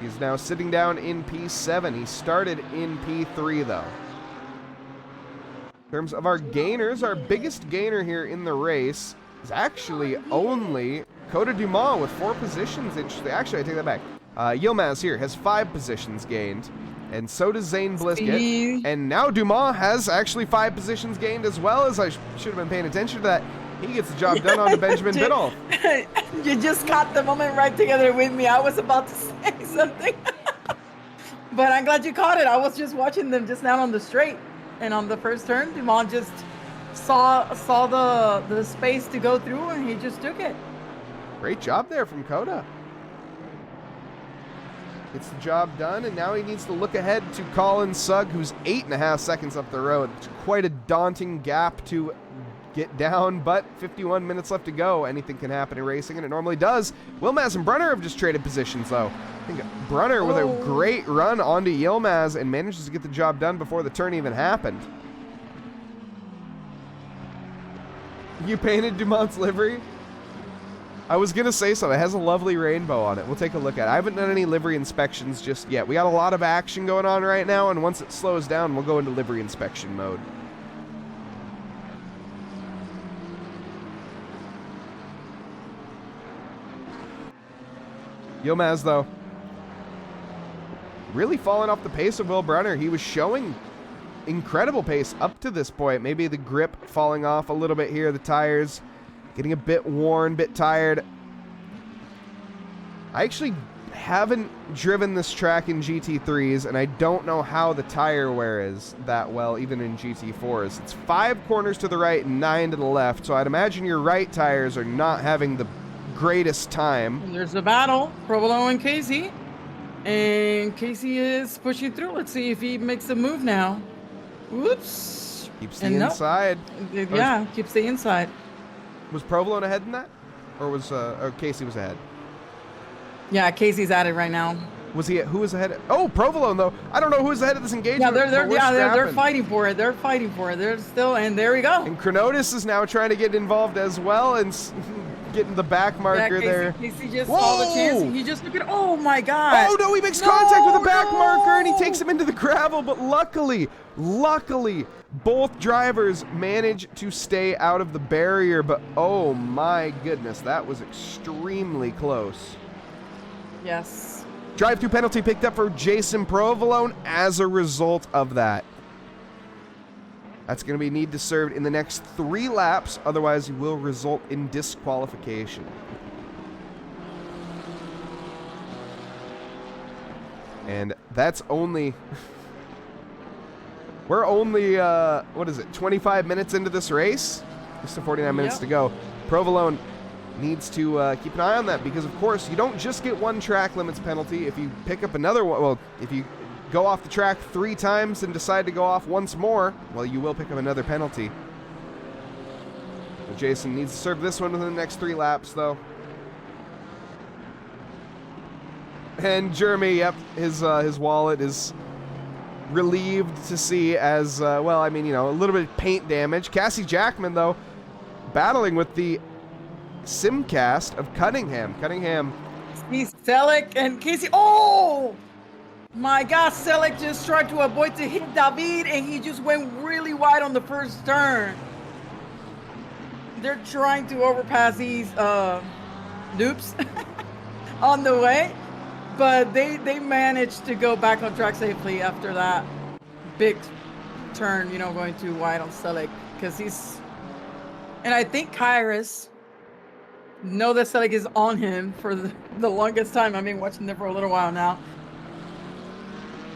Speaker 1: He's now sitting down in P7. He started in P3, though. In terms of our gainers, our biggest gainer here in the race is actually only Coda Dumont with 4 positions. Interesting. Actually, I take that back. Yilmaz here has 5 positions gained, and so does Zane Blisket. And now Dumont has actually 5 positions gained as well, as I should have been paying attention to that. He gets the job done on to Benjamin Biddulph.
Speaker 2: You just caught the moment right together with me. I was about to say something. But I'm glad you caught it. I was just watching them just now on the straight. And on the first turn, Dumont just saw the space to go through, and he just took it.
Speaker 1: Great job there from Coda. Gets the job done, and now he needs to look ahead to Colin Sugg, who's 8.5 seconds up the road. It's quite a daunting gap to get down, but 51 minutes left to go. Anything can happen in racing, and it normally does. Wilmaz and Brunner have just traded positions, though. I think Brunner with a great run onto Yilmaz and manages to get the job done before the turn even happened. You painted Dumont's livery? I was going to say so. It has a lovely rainbow on it. We'll take a look at it. I haven't done any livery inspections just yet. We got a lot of action going on right now, and once it slows down, we'll go into livery inspection mode. Yilmaz, though, really falling off the pace of Will Brunner. He was showing incredible pace up to this point. Maybe the grip falling off a little bit here. The tires getting a bit worn, bit tired. I actually haven't driven this track in GT3s, and I don't know how the tire wear is that well, even in GT4s. It's 5 corners to the right and 9 to the left, so I'd imagine your right tires are not having the greatest time.
Speaker 2: And there's a battle, Provolone and Casey. And Casey is pushing through. Let's see if he makes a move now. Whoops.
Speaker 1: Keeps the inside.
Speaker 2: Yeah, keeps the inside.
Speaker 1: Was Provolone ahead in that? Or was or Casey was ahead?
Speaker 2: Yeah, Casey's at it right now.
Speaker 1: Was he? Who was ahead? Oh, Provolone though. I don't know who's ahead of this engagement.
Speaker 2: Yeah, they're fighting for it. They're fighting for it. They're still, and there we go.
Speaker 1: And Chronotis is now trying to get involved as well and getting the back marker there.
Speaker 2: Casey just saw the chance. He just looked at. Oh my God!
Speaker 1: Oh no! He makes contact with the back marker and he takes him into the gravel. But luckily, both drivers manage to stay out of the barrier. But oh my goodness, that was extremely close.
Speaker 2: Yes.
Speaker 1: Drive-through penalty picked up for Jason Provolone as a result of that. That's going to be need to serve in the next 3 laps. Otherwise, it will result in disqualification. And that's only... We're only, 25 minutes into this race? Just 49 minutes to go. Provolone needs to keep an eye on that because, of course, you don't just get 1 track limits penalty. If you pick up another one, well, if you go off the track 3 times and decide to go off once more, well, you will pick up another penalty. But Jason needs to serve this one within the next 3 laps, though. And Jeremy, yep, his wallet is relieved to see as, a little bit of paint damage. Cassie Jackman, though, battling with the Simcast of Cunningham.
Speaker 2: He's Selleck and Casey. Oh! My God, Selleck just tried to avoid to hit David, and he just went really wide on the first turn. They're trying to overpass these noobs on the way, but they managed to go back on track safely after that big turn, going too wide on Selleck, because he's... And I think Kyrus know that Selleck is on him for the longest time. I've been watching them for a little while now.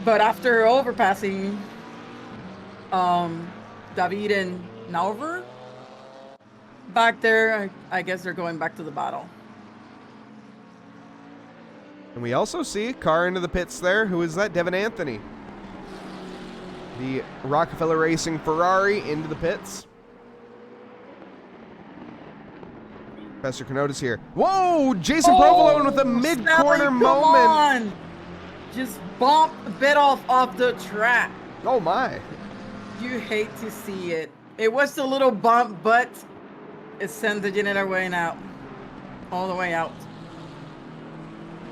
Speaker 2: But after overpassing David and Nauver back there, I guess they're going back to the battle.
Speaker 1: And we also see a car into the pits there. Who is that? Devin Anthony. The Rockefeller Racing Ferrari into the pits. Professor Canota's here. Whoa! Jason Provolone with a mid-corner moment.
Speaker 2: On. Just bumped a bit off the track.
Speaker 1: Oh my.
Speaker 2: You hate to see it. It was a little bump, but it sent the generator way out. All the way out.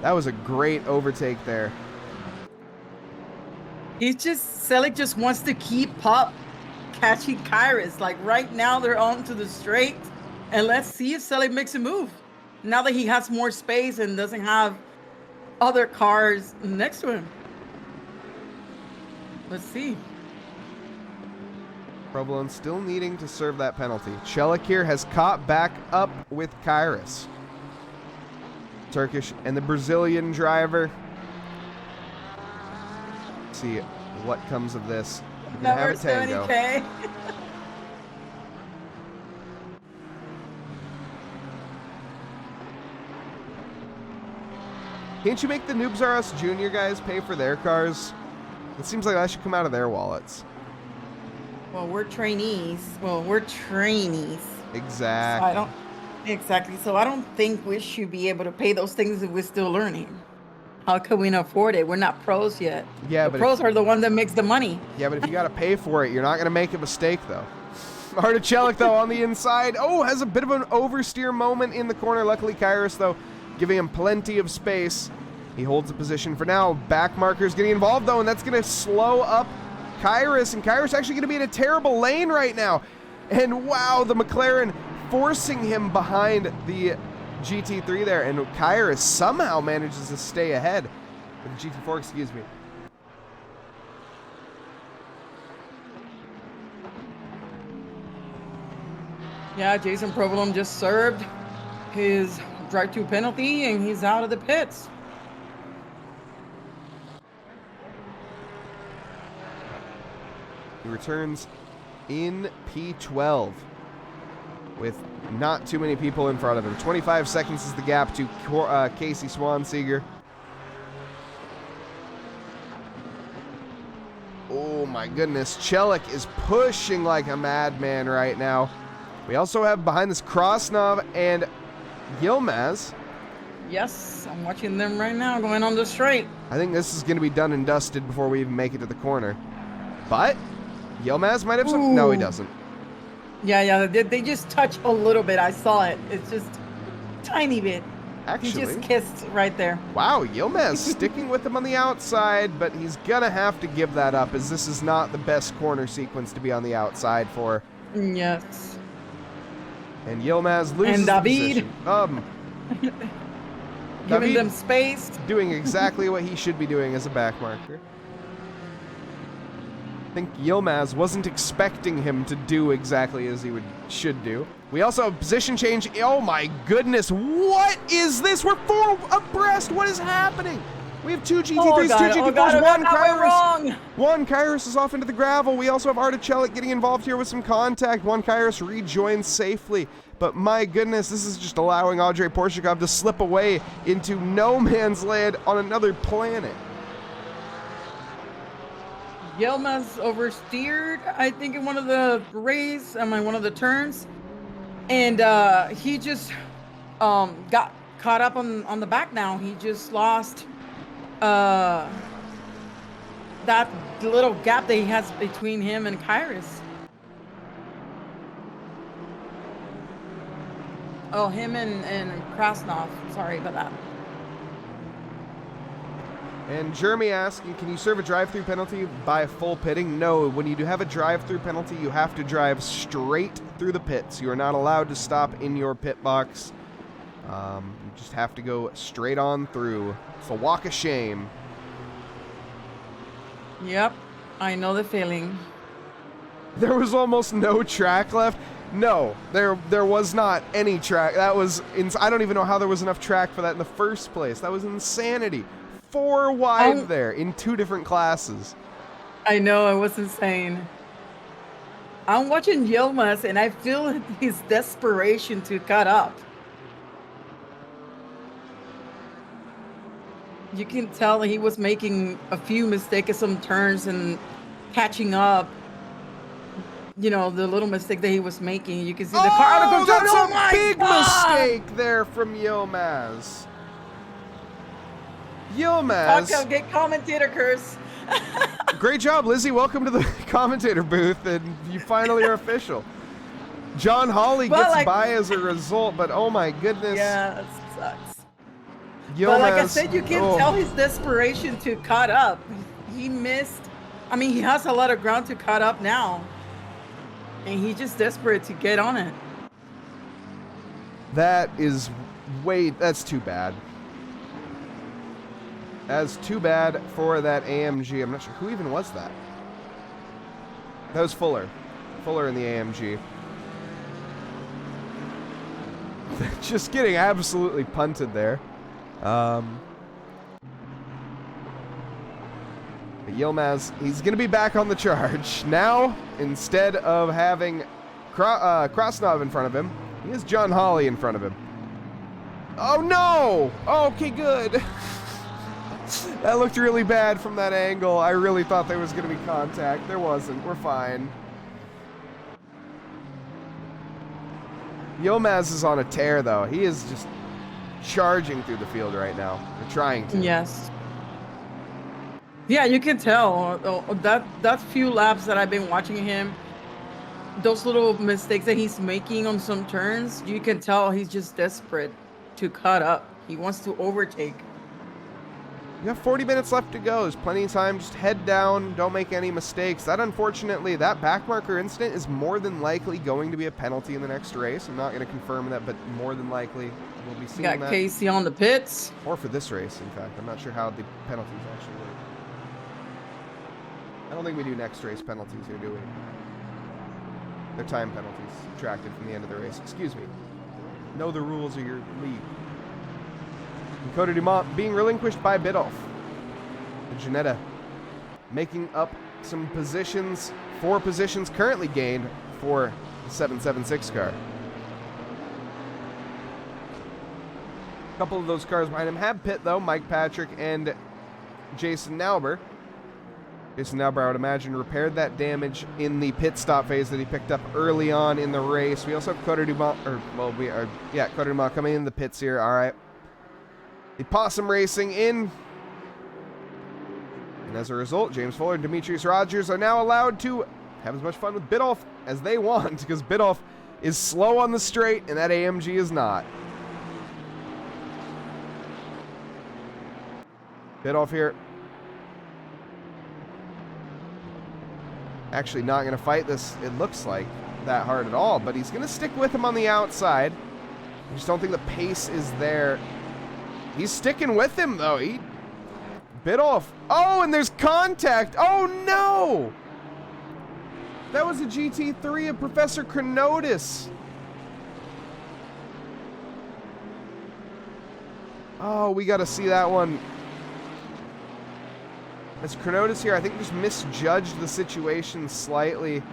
Speaker 1: That was a great overtake there.
Speaker 2: Selleck just wants to keep up catching Kyrus. Like right now they're onto the straight. And let's see if Selleck makes a move. Now that he has more space and doesn't have other cars next to him. Let's see.
Speaker 1: Provolone still needing to serve that penalty. Celik here has caught back up with Kyrus. Turkish and the Brazilian driver. Let's see what comes of this. We're gonna have a tango.
Speaker 2: 70K.
Speaker 1: Can't you make the Noobs R Us Junior guys pay for their cars? It seems like that should come out of their wallets.
Speaker 2: Well, we're trainees.
Speaker 1: Exactly.
Speaker 2: So I don't think we should be able to pay those things if we're still learning. How can we not afford it? We're not pros yet.
Speaker 1: Yeah,
Speaker 2: the pros are the one that makes the money.
Speaker 1: Yeah, but if you got to pay for it, you're not going to make a mistake, though. Articelik, though, on the inside. Oh, has a bit of an oversteer moment in the corner. Luckily, Kyrus, though, giving him plenty of space. He holds the position for now. Back marker's getting involved, though, and that's going to slow up Kyrus. And Kyrus actually going to be in a terrible lane right now. And wow, the McLaren forcing him behind the GT3 there. And Kyrus somehow manages to stay ahead. The GT4, excuse me.
Speaker 2: Yeah, Jason Provolone just served his drive-to penalty, and he's out of the pits.
Speaker 1: He returns in P12 with not too many people in front of him. 25 seconds is the gap to Casey Swanseger. Oh my goodness, Celik is pushing like a madman right now. We also have behind this Krasnov and Yilmaz.
Speaker 2: Yes, I'm watching them right now going on the straight.
Speaker 1: I think this is going to be done and dusted before we even make it to the corner. But Yilmaz might have some... No, he doesn't.
Speaker 2: Yeah, they just touch a little bit. I saw it. It's just a tiny bit.
Speaker 1: Actually,
Speaker 2: he just kissed right there.
Speaker 1: Wow, Yilmaz sticking with him on the outside, but he's going to have to give that up as this is not the best corner sequence to be on the outside for.
Speaker 2: Yes.
Speaker 1: And Yilmaz loses
Speaker 2: and David.
Speaker 1: the position.
Speaker 2: giving them space.
Speaker 1: Doing exactly what he should be doing as a back marker. I think Yilmaz wasn't expecting him to do exactly as he should do. We also have position change. Oh my goodness, what is this? We're 4 abreast. What is happening? We have 2 GT3s, 2 GT4s, 1 Kairos. 1 Kairos is off into the gravel. We also have Articellic getting involved here with some contact. 1 Kairos rejoins safely. But my goodness, this is just allowing Andrei Porshikov to slip away into no man's land on another planet.
Speaker 2: Yilmaz oversteered, I think, in one of the one of the turns. And he just got caught up on the back now. He just lost that little gap that he has between him and Kairos. Oh, him and Krasnov. Sorry about that.
Speaker 1: And Jeremy asking, can you serve a drive-through penalty by full pitting? No, when you do have a drive-through penalty, you have to drive straight through the pits. You are not allowed to stop in your pit box. You just have to go straight on through. It's a walk of shame.
Speaker 2: Yep, I know the feeling.
Speaker 1: There was almost no track left. No, there was not any track. That was I don't even know how there was enough track for that in the first place. That was insanity. 4 wide there in 2 different classes.
Speaker 2: I know, it was insane. I'm watching Yilmaz and I feel his desperation to cut up. You can tell he was making a few mistakes, some turns and catching up. You know, the little mistake that he was making. You can see the car out of control.
Speaker 1: That's a big mistake there from Yilmaz. Yilmaz.
Speaker 2: Get commentator curse.
Speaker 1: Great job, Lizzie. Welcome to the commentator booth, and you finally are official. John Hawley gets by as a result, but oh my goodness.
Speaker 2: Yeah, that sucks.
Speaker 1: Yilmaz,
Speaker 2: but like I said, you can tell his desperation to cut up. He missed. I mean, he has a lot of ground to cut up now. And he's just desperate to get on it.
Speaker 1: That's too bad. That's too bad for that AMG. I'm not sure. Who even was that? That was Fuller. Fuller in the AMG. Just getting absolutely punted there. But Yilmaz, he's going to be back on the charge. Now, instead of having Krasnov in front of him, he has John Hawley in front of him. Oh, no! Okay, good. That looked really bad from that angle. I really thought there was going to be contact. There wasn't. We're fine. Yilmaz is on a tear, though. He is just charging through the field right now. They're trying to.
Speaker 2: Yes. Yeah, you can tell that few laps that I've been watching him, those little mistakes that he's making on some turns, you can tell he's just desperate to cut up. He wants to overtake.
Speaker 1: You have 40 minutes left to go. There's plenty of time. Just head down. Don't make any mistakes. Unfortunately, that backmarker incident is more than likely going to be a penalty in the next race. I'm not going to confirm that, but more than likely we'll be seeing that.
Speaker 2: Got Casey on the pits.
Speaker 1: Or for this race, in fact. I'm not sure how the penalties actually work. I don't think we do next race penalties here, do we? They're time penalties subtracted from the end of the race. Excuse me. Know the rules of your league. And Cote Dumont being relinquished by Biddulph. Janetta making up some positions, 4 positions currently gained for the 776 car. A couple of those cars behind him have pit, though. Mike Patrick and Jason Nauber. Jason Nauber, I would imagine, repaired that damage in the pit stop phase that he picked up early on in the race. We also have Cote Dumont, Cote Dumont coming in the pits here. All right. The Possum Racing in. And as a result, James Fuller and Demetrius Rogers are now allowed to have as much fun with Biddulph as they want, because Biddulph is slow on the straight and that AMG is not. Biddulph here. Actually not going to fight this, it looks like, that hard at all, but he's going to stick with him on the outside. I just don't think the pace is there He's sticking with him, though. He bit off. Oh, and there's contact. Oh, no. That was a GT3 of Professor Chronotis. Oh, we got to see that one. As Chronotis here, I think just misjudged the situation slightly.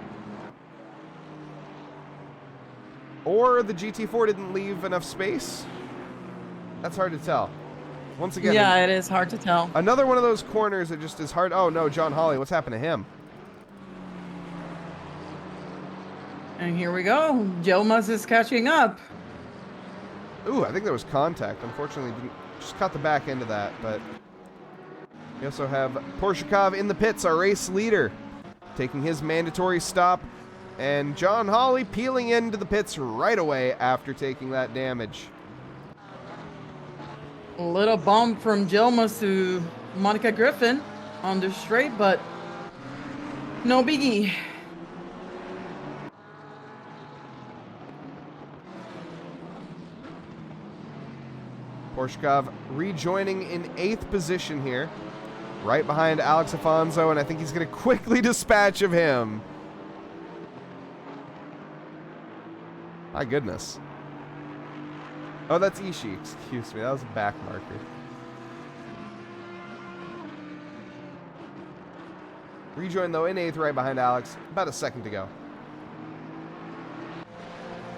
Speaker 1: Or the GT4 didn't leave enough space. That's hard to tell. Once again,
Speaker 2: yeah, it is hard to tell.
Speaker 1: Another one of those corners that just is hard. Oh no, John Hawley, what's happened to him?
Speaker 2: And here we go. Yilmaz is catching up.
Speaker 1: Ooh, I think there was contact. Unfortunately, didn't just caught the back end of that. But we also have Porshakov in the pits, our race leader, taking his mandatory stop, and John Hawley peeling into the pits right away after taking that damage.
Speaker 2: A little bump from Yilmaz to Monica Griffin on the straight, but no biggie.
Speaker 1: Porshakov rejoining in 8th position here, right behind Alex Afonso, and I think he's going to quickly dispatch of him. My goodness. Oh, that's Ishii. Excuse me. That was a back marker. Rejoin, though, in 8th, right behind Alex. About a second to go.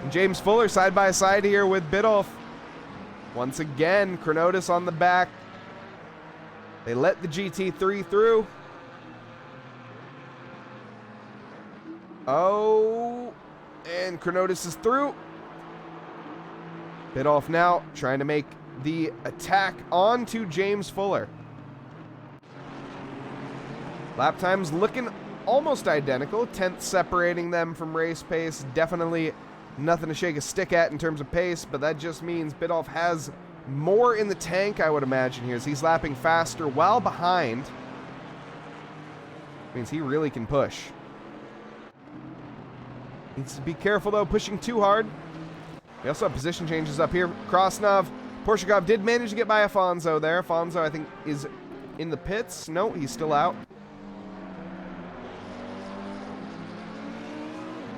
Speaker 1: And James Fuller side by side here with Biddulph. Once again, Chronotis on the back. They let the GT3 through. Oh, and Chronotis is through. Biddulph now trying to make the attack onto James Fuller. Lap times looking almost identical. 10th separating them from race pace. Definitely nothing to shake a stick at in terms of pace, but that just means Biddulph has more in the tank, I would imagine, here, as he's lapping faster while behind. Means he really can push. Needs to be careful, though, pushing too hard. We also have position changes up here. Krasnov, Porshakov did manage to get by Afonso there. Afonso, I think, is in the pits. No, he's still out.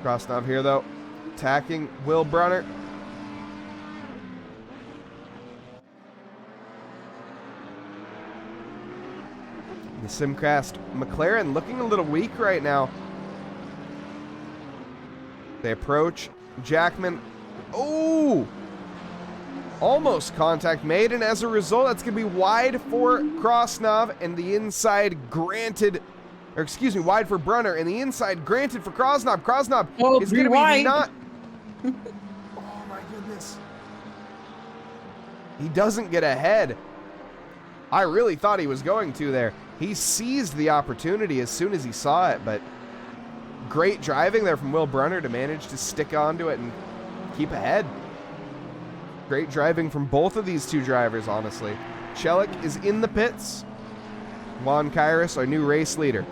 Speaker 1: Krasnov here, though, attacking Will Brunner. The Simcast McLaren looking a little weak right now. They approach Jackman. Oh! Almost contact made, and as a result, that's going to be wide for Krasnov, and the inside granted, or excuse me, wide for Brunner, and the inside granted for Krasnov. Krasnov is going to be not... Oh my goodness. He doesn't get ahead. I really thought he was going to there. He seized the opportunity as soon as he saw it, but great driving there from Will Brunner to manage to stick onto it and keep ahead. Great driving from both of these two drivers, honestly. Chelik is in the pits. Juan Kairos, our new race leader.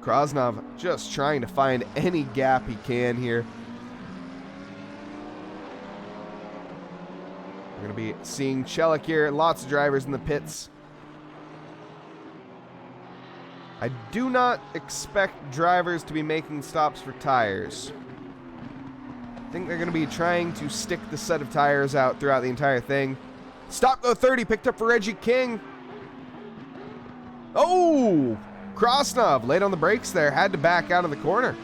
Speaker 1: Krasnov just trying to find any gap he can here. We're going to be seeing Chelik here. Lots of drivers in the pits. I do not expect drivers to be making stops for tires. I think they're going to be trying to stick the set of tires out throughout the entire thing. Stop go 30 picked up for Reggie King. Oh! Krasnov late on the brakes there. Had to back out of the corner.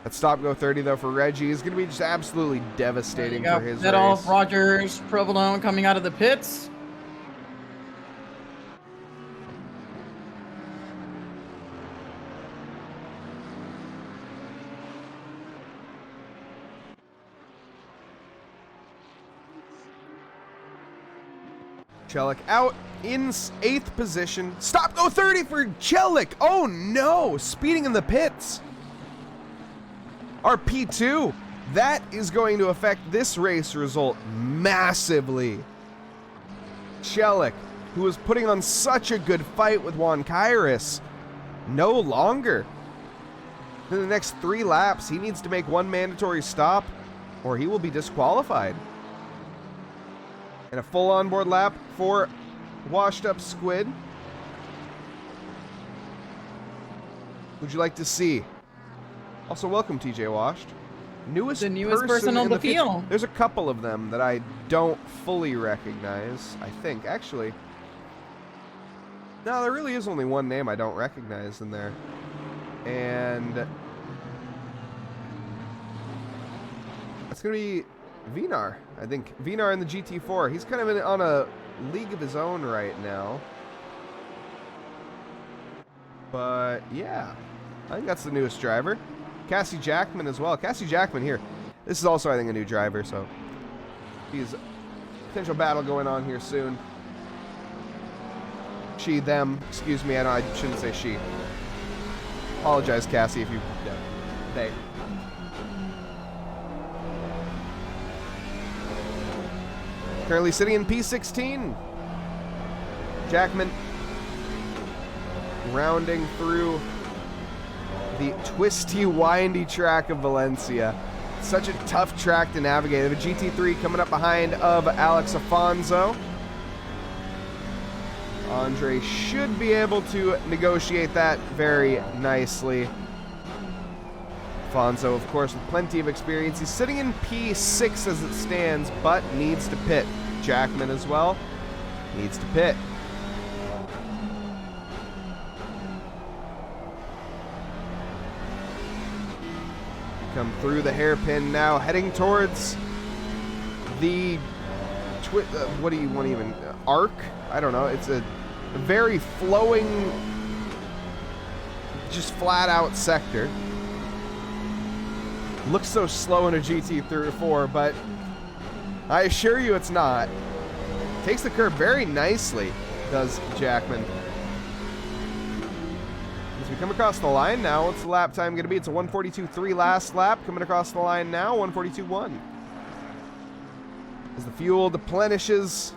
Speaker 1: That stop go 30 though for Reggie is going to be just absolutely devastating for his race.
Speaker 2: Biddulph, Rogers, Provolone coming out of the pits.
Speaker 1: Chelik out in 8th position. Stop go 30 for Chelik. Oh no, speeding in the pits. Our P2, that is going to affect this race result massively. Chelik who was putting on such a good fight with Juan Kairos, no longer. In the next 3 laps, he needs to make 1 mandatory stop or he will be disqualified. And a full onboard lap for Washed Up Squid. Would you like to see? Also, welcome, TJ Washed.
Speaker 2: The newest person on the field.
Speaker 1: There's a couple of them that I don't fully recognize, I think. Actually, no, there really is only one name I don't recognize in there. And that's going to be Vinar. I think Vinar in the GT4. He's kind of on a league of his own right now. But yeah, I think that's the newest driver. Cassie Jackman as well. Cassie Jackman here. This is also, I think, a new driver, so he's a potential battle going on here soon. She, them. Excuse me, I shouldn't say she. Apologize, Cassie, if you... Yeah, they. Currently sitting in P16. Jackman rounding through the twisty, windy track of Valencia. Such a tough track to navigate. They have a GT3 coming up behind of Alex Afonso. Andre should be able to negotiate that very nicely. Afonso, of course, with plenty of experience. He's sitting in P6 as it stands, but needs to pit. Jackman as well needs to pit. Come through the hairpin now, heading towards the what do you want even arc? I don't know. It's a very flowing, just flat out sector. Looks so slow in a GT4, but I assure you it's not. Takes the curve very nicely, does Jackman. As we come across the line now, what's the lap time going to be? It's a 1:42.3 last lap. Coming across the line now, 1:42.1. As the fuel deplenishes,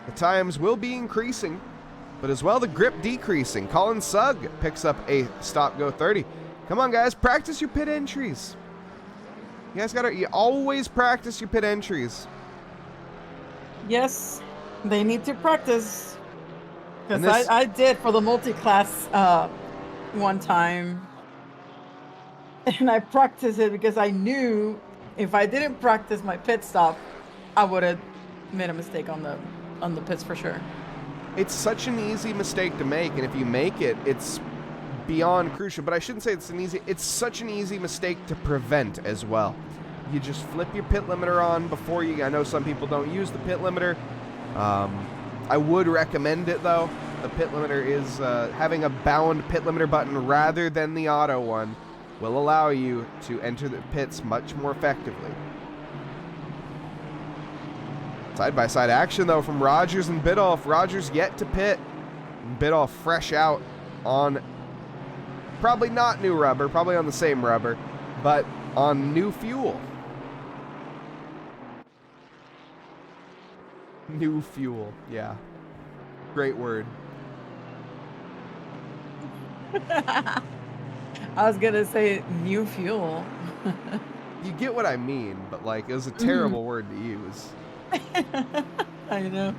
Speaker 1: the times will be increasing, but as well the grip decreasing. Colin Sugg picks up a stop-go 30. Come on, guys, practice your pit entries. You guys you always practice your pit entries.
Speaker 2: Yes, they need to practice. Because I did for the multi-class one time. And I practiced it because I knew if I didn't practice my pit stop, I would have made a mistake on the pits for sure.
Speaker 1: It's such an easy mistake to make, and if you make it, it's beyond crucial. But I shouldn't say it's such an easy mistake to prevent as well. You just flip your pit limiter on before you. I know some people don't use the pit limiter. I would recommend it though. The pit limiter is having a bound pit limiter button rather than the auto one will allow you to enter the pits much more effectively. Side-by-side action, though, from Rogers and Biddulph. Rogers yet to pit. Biddulph fresh out on probably not new rubber, probably on the same rubber, but on new fuel. New fuel, yeah. Great word.
Speaker 2: I was going to say new fuel.
Speaker 1: You get what I mean, but like, it was a terrible word to use.
Speaker 2: I know.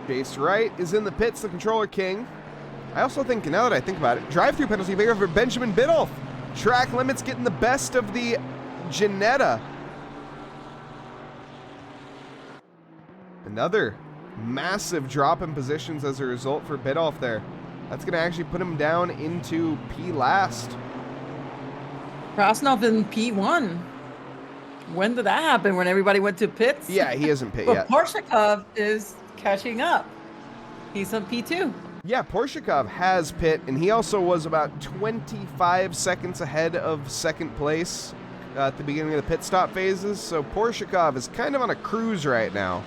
Speaker 1: Chase Wright is in the pits, the controller king. I also think, now that I think about it, drive-through penalty favor for Benjamin Biddulph. Track limits getting the best of the Ginetta. Another massive drop in positions as a result for Biddulph there. That's going to actually put him down into P last.
Speaker 2: Krasnov in P1. When did that happen? When everybody went to pits?
Speaker 1: Yeah, he isn't pit yet.
Speaker 2: Porshakov is catching up. He's on P2.
Speaker 1: Yeah, Porshakov has pit, and he also was about 25 seconds ahead of second place at the beginning of the pit stop phases. So Porshakov is kind of on a cruise right now.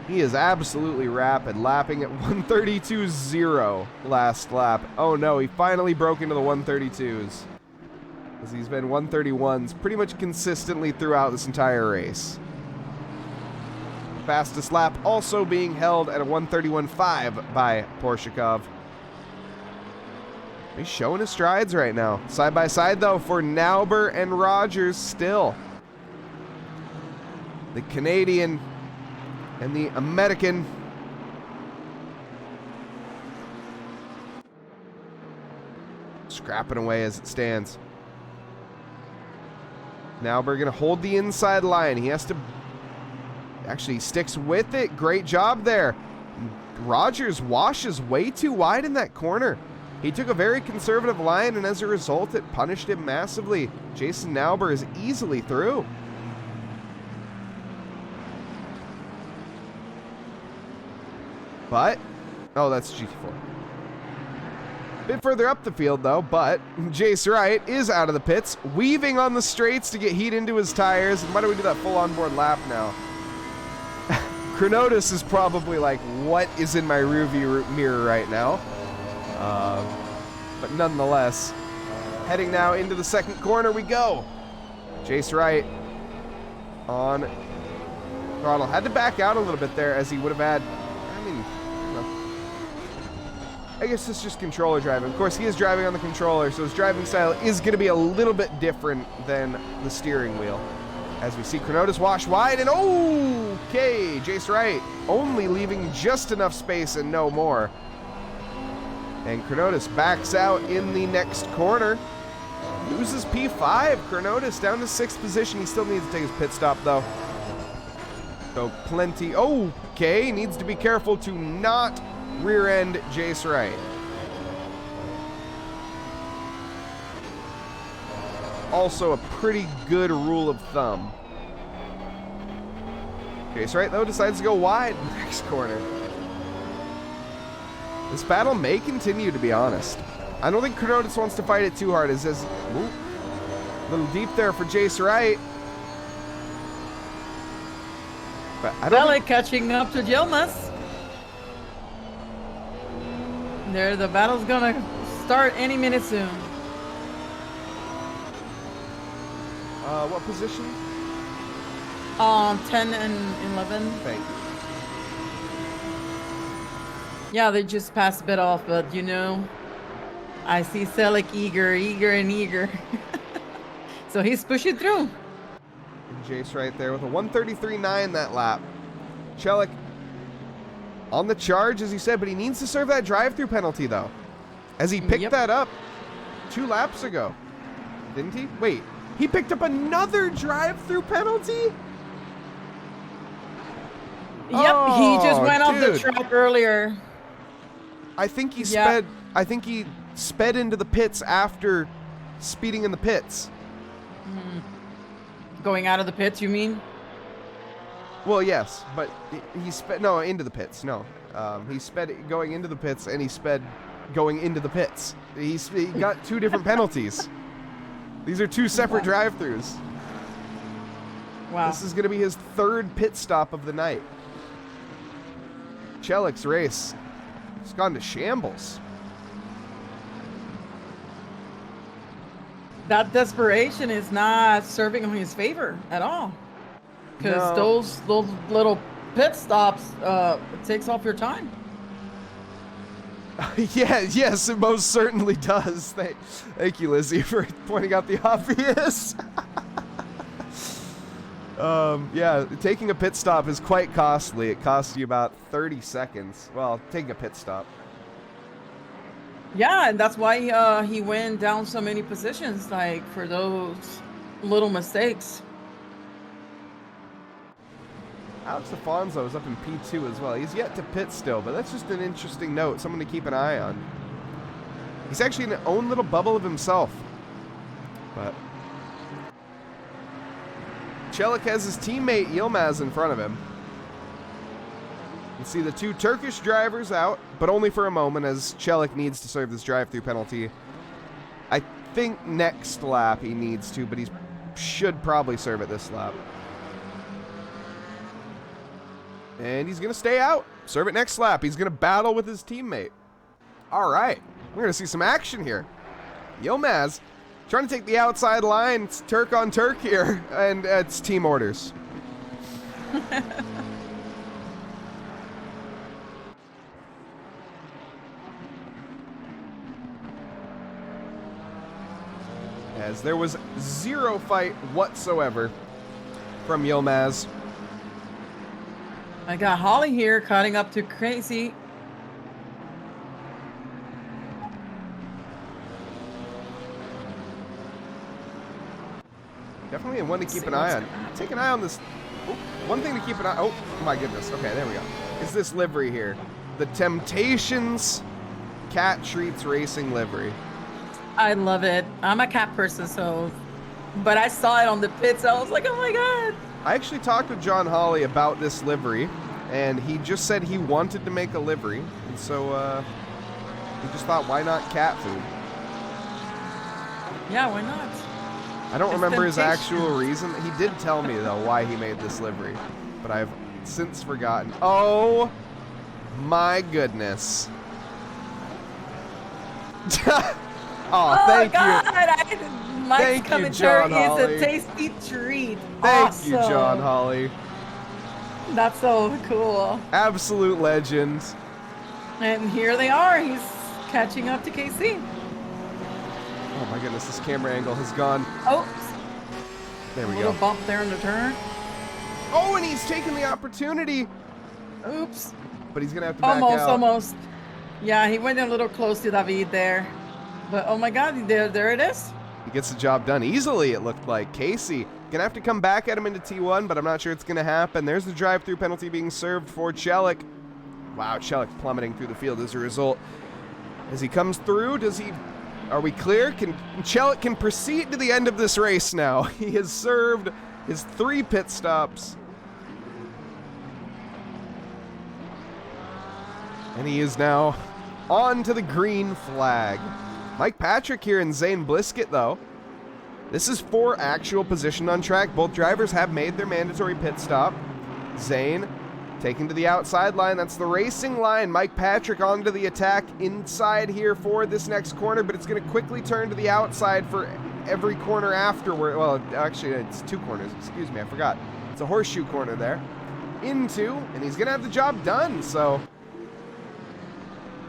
Speaker 1: He is absolutely rapid, lapping at 132.0 last lap. Oh no, he finally broke into the 132s. as he's been 131s pretty much consistently throughout this entire race. Fastest lap also being held at a 131.5 by Porshikov. He's showing his strides right now. Side by side, though, for Nauber and Rogers still. The Canadian and the American. Scrapping away as it stands. Nauber going to hold the inside line. He has to... Actually, he sticks with it. Great job there. Rogers washes way too wide in that corner. He took a very conservative line, and as a result, it punished him massively. Jason Nauber is easily through. But, oh, that's GT4. Bit further up the field, though, but Jace Wright is out of the pits, weaving on the straights to get heat into his tires. And why do we do that full onboard lap now? Chronotis is probably like, what is in my rearview mirror right now? But nonetheless, heading now into the second corner we go. Jace Wright on throttle. Had to back out a little bit there as he would have had, I mean, you know, I guess it's just controller driving. Of course, he is driving on the controller, so his driving style is going to be a little bit different than the steering wheel. As we see Chronotis wash wide, and okay, Jace Wright only leaving just enough space and no more. And Chronotis backs out in the next corner. Loses P5. Chronotis down to 6th position. He still needs to take his pit stop, though. So plenty. Okay, needs to be careful to not rear-end Jace Wright. Also a pretty good rule of thumb. Jace Wright, though, decides to go wide in the next corner. This battle may continue, to be honest. I don't think Chronotis wants to fight it too hard. It says, a little deep there for Jace Wright. But I don't
Speaker 2: Valley catching up to Yilmaz. There, the battle's gonna start any minute soon.
Speaker 1: What position?
Speaker 2: 10 and 11.
Speaker 1: Thank you.
Speaker 2: Yeah, they just passed a bit off, but you know, I see Selick eager. So he's pushing through.
Speaker 1: And Jace right there with a 133.9 that lap. Chelik on the charge, as he said, but he needs to serve that drive-through penalty, though. As he picked that up 2 laps ago. Didn't he? Wait, he picked up another drive-through penalty?
Speaker 2: Yep, he just went off the track earlier.
Speaker 1: I think he sped. I think he sped into the pits after speeding in the pits.
Speaker 2: Going out of the pits, you mean?
Speaker 1: Well, yes, but he sped into the pits. No, he sped going into the pits, and he sped going into the pits. He got 2 different penalties. These are 2 separate drive-throughs.
Speaker 2: Wow.
Speaker 1: This is going to be his 3rd pit stop of the night. Chelik's race has gone to shambles.
Speaker 2: That desperation is not serving in his favor at all. Because those little pit stops, it takes off your time.
Speaker 1: Yes, it most certainly does. Thank you, Lizzie, for pointing out the obvious. Yeah, taking a pit stop is quite costly. It costs you about 30 seconds. Well, taking a pit stop.
Speaker 2: Yeah, and that's why he went down so many positions, like, for those little mistakes.
Speaker 1: Alex Afonso is up in P2 as well. He's yet to pit still, but that's just an interesting note, someone to keep an eye on. He's actually in his own little bubble of himself. But Chelik has his teammate Yilmaz in front of him. You can see the 2 Turkish drivers out, but only for a moment, as Chelik needs to serve this drive-through penalty. I think next lap he needs to, but he should probably serve it this lap. And he's going to stay out. Serve it next lap. He's going to battle with his teammate. All right. We're going to see some action here. Yilmaz Trying to take the outside line. It's Turk on Turk here, and it's team orders. As there was zero fight whatsoever from Yilmaz.
Speaker 2: I got Holly here cutting up to crazy.
Speaker 1: Definitely one to keep an eye on. Take an eye on this. Oh, one thing to keep an eye. Oh my goodness. Okay, there we go. Is this livery here? The Temptations Cat Treats Racing livery.
Speaker 2: I love it. I'm a cat person, so. But I saw it on the pits. I was like, oh my god.
Speaker 1: I actually talked with John Hawley about this livery, and he just said he wanted to make a livery, and so he just thought, why not cat food?
Speaker 2: Yeah, why not?
Speaker 1: I don't remember his
Speaker 2: Temptation.
Speaker 1: actual reason. He did tell me, though, why he made this livery, but I've since forgotten. Oh, my goodness. Oh, thank
Speaker 2: God.
Speaker 1: you.
Speaker 2: Mike's
Speaker 1: Thank you,
Speaker 2: commentary
Speaker 1: John
Speaker 2: is
Speaker 1: Hawley.
Speaker 2: a tasty treat.
Speaker 1: Thank
Speaker 2: Awesome.
Speaker 1: you, John Hawley.
Speaker 2: That's so cool.
Speaker 1: Absolute legend.
Speaker 2: And here they are. He's catching up to KC.
Speaker 1: Oh, my goodness. This camera angle has gone.
Speaker 2: Oh,
Speaker 1: There we
Speaker 2: little
Speaker 1: go.
Speaker 2: bump there in the turn.
Speaker 1: Oh, and he's taking the opportunity.
Speaker 2: Oops.
Speaker 1: But he's going to have to back
Speaker 2: Almost,
Speaker 1: out.
Speaker 2: almost. Yeah, he went a little close to David there. But oh my god, there it is.
Speaker 1: He gets the job done easily, it looked like. Casey gonna have to come back at him into T1, but I'm not sure it's gonna happen. There's the drive-through penalty being served for Chelik. Wow, Chelik plummeting through the field as a result. As he comes through, are we clear? Chelik can proceed to the end of this race now. He has served his 3 pit stops. And he is now on to the green flag. Mike Patrick here and Zane Blisket, though. This is for actual position on track. Both drivers have made their mandatory pit stop. Zane taking to the outside line. That's the racing line. Mike Patrick onto the attack inside here for this next corner, but it's going to quickly turn to the outside for every corner afterward. Well, actually, it's 2 corners. Excuse me, I forgot. It's a horseshoe corner there. Into, and he's going to have the job done, so...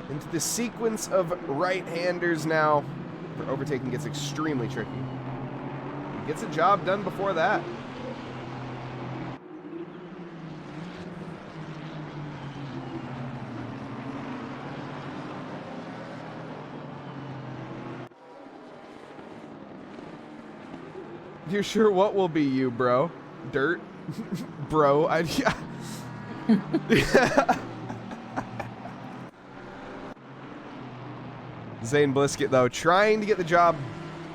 Speaker 1: into the sequence of right-handers now. For overtaking gets extremely tricky. He gets a job done before that. You're sure what will be you, bro? Dirt? Bro, yeah. Zane Blisket, though, trying to get the job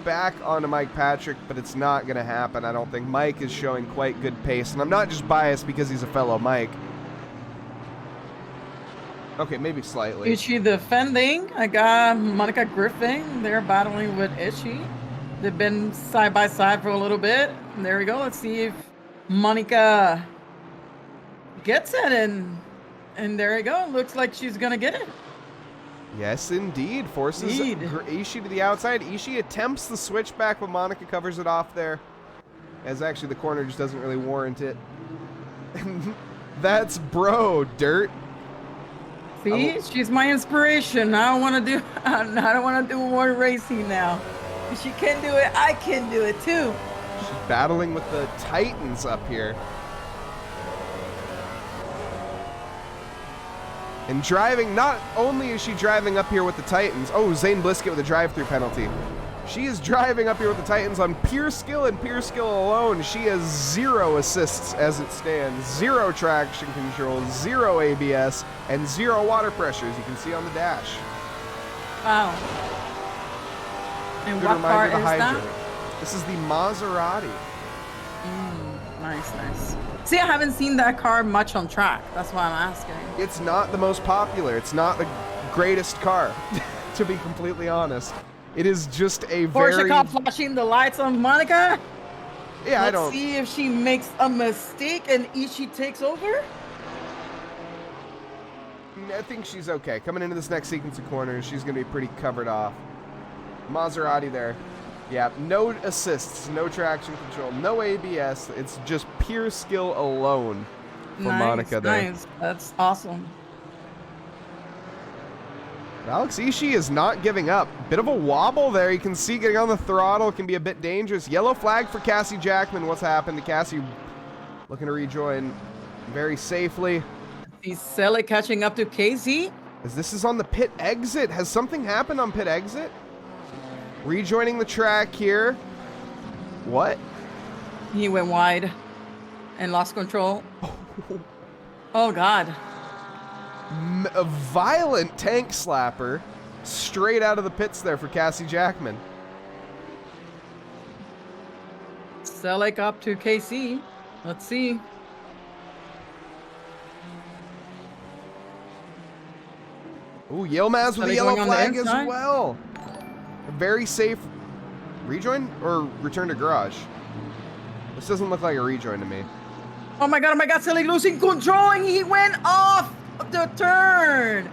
Speaker 1: back onto Mike Patrick, but it's not going to happen, I don't think. Mike is showing quite good pace, and I'm not just biased because he's a fellow Mike. Okay, maybe slightly.
Speaker 2: Ichi defending. I got Monica Griffin. They're battling with Ichi. They've been side by side for a little bit. And there we go. Let's see if Monica gets it, and there you go. Looks like she's going to get it.
Speaker 1: Yes, indeed. Forces Ishii to the outside. Ishii attempts the switchback, but Monica covers it off there. As actually the corner just doesn't really warrant it. That's bro, Dirt.
Speaker 2: See, she's my inspiration. I don't want to do more racing now. If she can do it, I can do it too.
Speaker 1: She's battling with the Titans up here. And driving, not only is she driving up here with the Titans. Oh, Zane Blisket with a drive-through penalty. She is driving up here with the Titans on pure skill and pure skill alone. She has 0 assists as it stands, 0 traction control, 0 ABS, and 0 water pressure, as you can see on the dash.
Speaker 2: Wow. And
Speaker 1: Good
Speaker 2: what car
Speaker 1: reminder
Speaker 2: is
Speaker 1: to
Speaker 2: that?
Speaker 1: hydrate. This is the Maserati.
Speaker 2: Nice. See, I haven't seen that car much on track. That's why I'm asking.
Speaker 1: It's not the most popular. It's not the greatest car, to be completely honest. It is just a
Speaker 2: Porsche cop flashing the lights on Monica.
Speaker 1: Yeah,
Speaker 2: Let's see if she makes a mistake and Ishii takes over.
Speaker 1: I think she's okay. Coming into this next sequence of corners, she's going to be pretty covered off. Maserati there. Yeah, no assists, no traction control, no ABS. It's just pure skill alone for Monica there.
Speaker 2: Nice. That's awesome.
Speaker 1: Alex Ishii is not giving up. Bit of a wobble there. You can see getting on the throttle can be a bit dangerous. Yellow flag for Cassie Jackman. What's happened to Cassie? Looking to rejoin very safely.
Speaker 2: Is Selig catching up to Casey?
Speaker 1: As this is on the pit exit. Has something happened on pit exit? Rejoining the track here. What?
Speaker 2: He went wide and lost control. Oh, God.
Speaker 1: A violent tank slapper straight out of the pits there for Cassie Jackman.
Speaker 2: Selig up to KC. Let's see.
Speaker 1: Ooh, Yilmaz with the yellow flag as well. A very safe rejoin or return to garage. This doesn't look like a rejoin to me.
Speaker 2: Oh my God, Selig losing control and he went off the turn.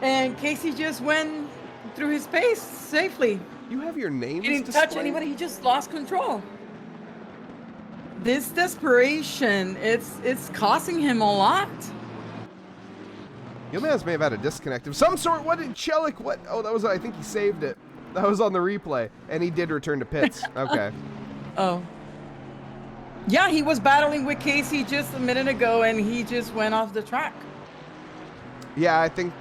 Speaker 2: And Casey just went through his pace safely.
Speaker 1: You have your name.
Speaker 2: He didn't touch anybody, he just lost control. This desperation, it's costing him a lot.
Speaker 1: Yilmaz may have had a disconnect of some sort. What did Chelik? What? Oh, that was, I think he saved it. That was on the replay. And he did return to pits. Okay.
Speaker 2: Oh. Yeah, he was battling with Casey just a minute ago and he just went off the track.
Speaker 1: Yeah, I think.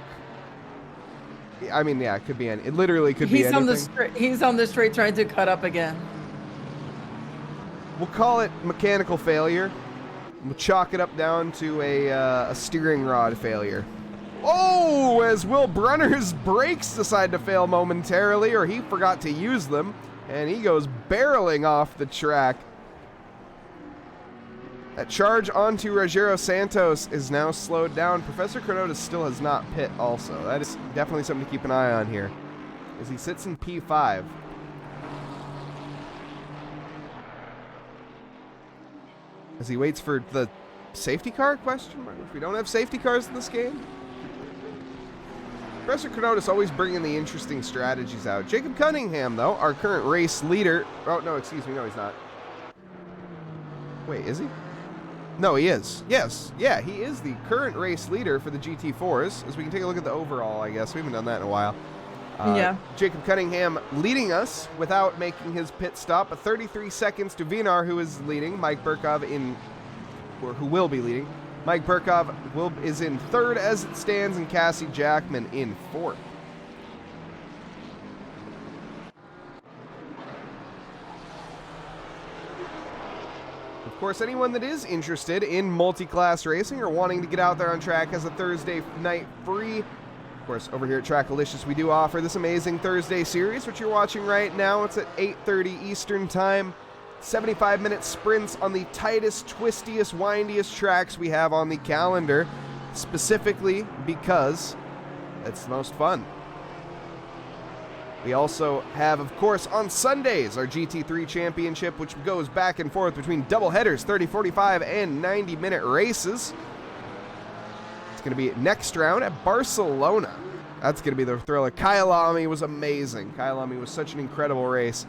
Speaker 1: I mean, yeah, it could be any. It literally could be anything.
Speaker 2: He's on the straight trying to cut up again.
Speaker 1: We'll call it mechanical failure. We'll chalk it up down to a steering rod failure. Oh, as Will Brunner's brakes decide to fail momentarily, or he forgot to use them, and he goes barreling off the track. That charge onto Rogero Santos is now slowed down. Professor Cronotis still has not pit also. That is definitely something to keep an eye on here, as he sits in P5. As he waits for the safety car question mark, which we don't have safety cars in this game. Professor Cronotis always bringing the interesting strategies out. Jacob Cunningham, though, our current race leader. Oh, no, excuse me. No, he's not. Wait, is he? No, he is. Yes. Yeah, he is the current race leader for the GT4s. As we can take a look at the overall, I guess. We haven't done that in a while.
Speaker 2: Yeah.
Speaker 1: Jacob Cunningham leading us without making his pit stop. 33 seconds to Vinar, who is leading. Mike Burkov who will be leading. Mike Burkov is in third as it stands, and Cassie Jackman in fourth. Of course, anyone that is interested in multi-class racing or wanting to get out there on track has a Thursday night free. Of course, over here at Trackalicious, we do offer this amazing Thursday series, which you're watching right now. It's at 8:30 Eastern Time. 75-minute sprints on the tightest, twistiest, windiest tracks we have on the calendar, specifically because it's the most fun. We also have, of course, on Sundays, our GT3 Championship, which goes back and forth between double headers, 30, 45, and 90-minute races. It's going to be next round at Barcelona. That's going to be the thriller. Kyalami was amazing. Kyalami was such an incredible race.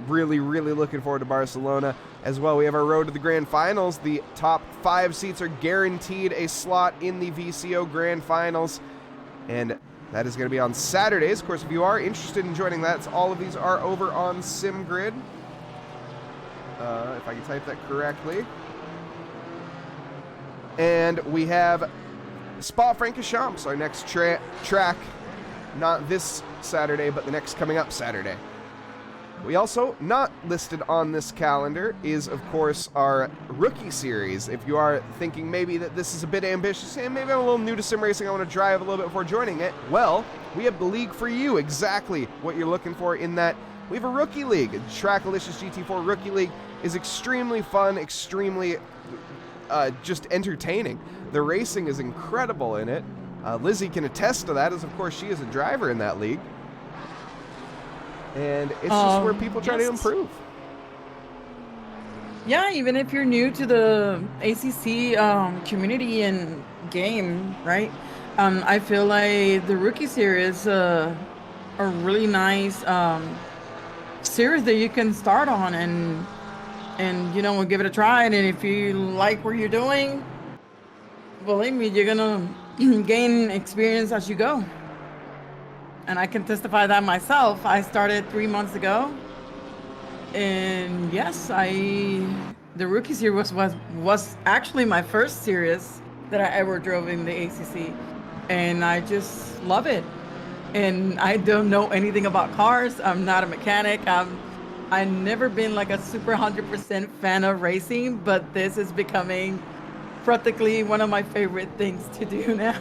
Speaker 1: Really, really looking forward to Barcelona. As well, we have our road to the Grand Finals. The top 5 seats are guaranteed a slot in the VCO Grand Finals. And that is going to be on Saturdays. Of course, if you are interested in joining that, all of these are over on SimGrid. If I can type that correctly. And we have Spa-Francorchamps, our next track. Not this Saturday, but the next coming up Saturday. We also, not listed on this calendar, is, of course, our Rookie Series. If you are thinking maybe that this is a bit ambitious, and maybe I'm a little new to sim racing, I want to drive a little bit before joining it, well, we have the league for you, exactly what you're looking for in that. We have a Rookie League. The Trackalicious GT4 Rookie League is extremely fun, extremely just entertaining. The racing is incredible in it. Lizzie can attest to that, as, of course, she is a driver in that league. And it's just where people try to improve.
Speaker 2: Yeah, even if you're new to the ACC community and game, right? I feel like the Rookie Series a really nice series that you can start on and you know, we'll give it a try. And if you like what you're doing, believe me, you're gonna gain experience as you go. And I can testify that myself. I started 3 months ago, and yes, the rookie series was actually my first series that I ever drove in the ACC, and I just love it. And I don't know anything about cars. I'm not a mechanic. I've never been like a super 100% fan of racing, but this is becoming practically one of my favorite things to do now.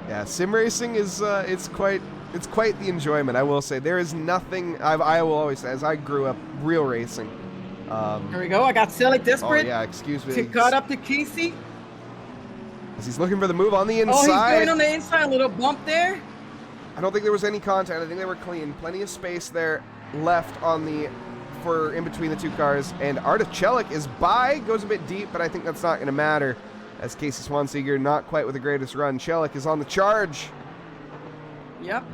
Speaker 1: Yeah, sim racing is it's quite the enjoyment. I will say there is nothing. I will always say, as I grew up real racing.
Speaker 2: Here we go. I got Silly
Speaker 1: Oh
Speaker 2: desperate
Speaker 1: yeah, excuse me.
Speaker 2: to cut up to Casey.
Speaker 1: As he's looking for the move on the
Speaker 2: Oh, he's
Speaker 1: inside.
Speaker 2: going on the inside. A little bump there.
Speaker 1: I don't think there was any contact. I think they were clean. Plenty of space there left on for in between the two cars. And Artichelik is by, goes a bit deep, but I think that's not going to matter. As Casey Swanseger not quite with the greatest run. Chelik is on the charge.
Speaker 2: Yep.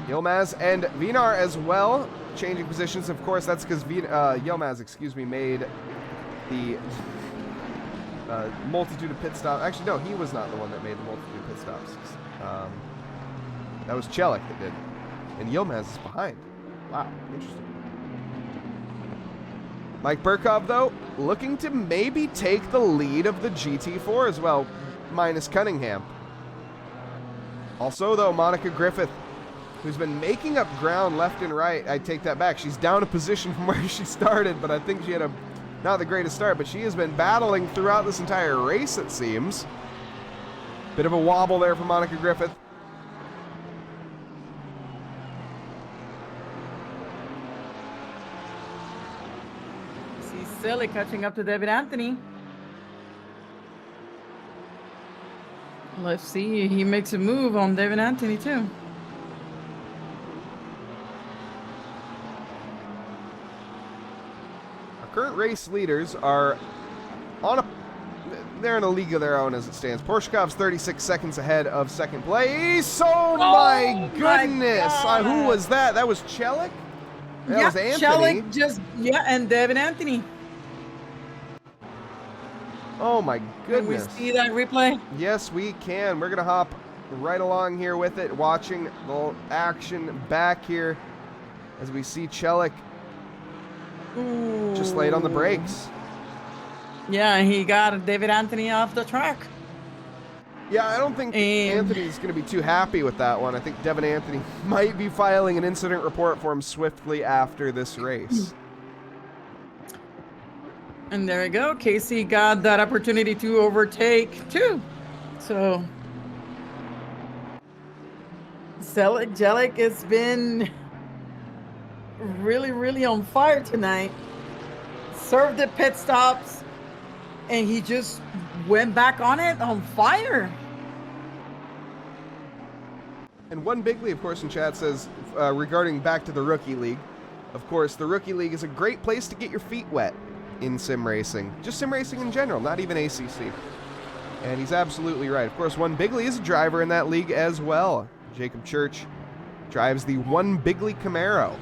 Speaker 1: Yilmaz and Vinar as well, changing positions. Of course, that's because Yilmaz, made the multitude of pit stops. Actually, no, he was not the one that made the multitude of pit stops. That was Chelik that did. And Yilmaz is behind. Wow, interesting. Mike Burkov, though, looking to maybe take the lead of the GT4 as well, minus Cunningham. Also, though, Monica Griffith, who's been making up ground left and right. I take that back. She's down a position from where she started, but I think she had not the greatest start, but she has been battling throughout this entire race, it seems. Bit of a wobble there for Monica Griffith.
Speaker 2: She's Silly catching up to David Anthony. Let's see. He makes a move on David Anthony, too.
Speaker 1: Our current race leaders are they're in a league of their own as it stands. Porshkov's 36 seconds ahead of second place. Oh my goodness. Who was that? That was Chelik? That was Anthony.
Speaker 2: Chelik and David Anthony.
Speaker 1: Oh my goodness.
Speaker 2: Can we see that replay?
Speaker 1: Yes, we can. We're going to hop right along here with it, watching the action back here as we see Chelik just laid on the brakes.
Speaker 2: Yeah, he got David Anthony off the track.
Speaker 1: Yeah, I don't think Anthony's going to be too happy with that one. I think Devin Anthony might be filing an incident report for him swiftly after this race.
Speaker 2: And there we go. Casey got that opportunity to overtake too. So Jellic has been really, really on fire tonight. Served the pit stops, and he just went back on it on fire.
Speaker 1: And one Bigley, of course, in chat says, regarding back to the Rookie League, of course, the Rookie League is a great place to get your feet wet in sim racing. Just sim racing in general, not even ACC. And he's absolutely right. Of course, one Bigley is a driver in that league as well. Jacob Church drives the one Bigley Camaro.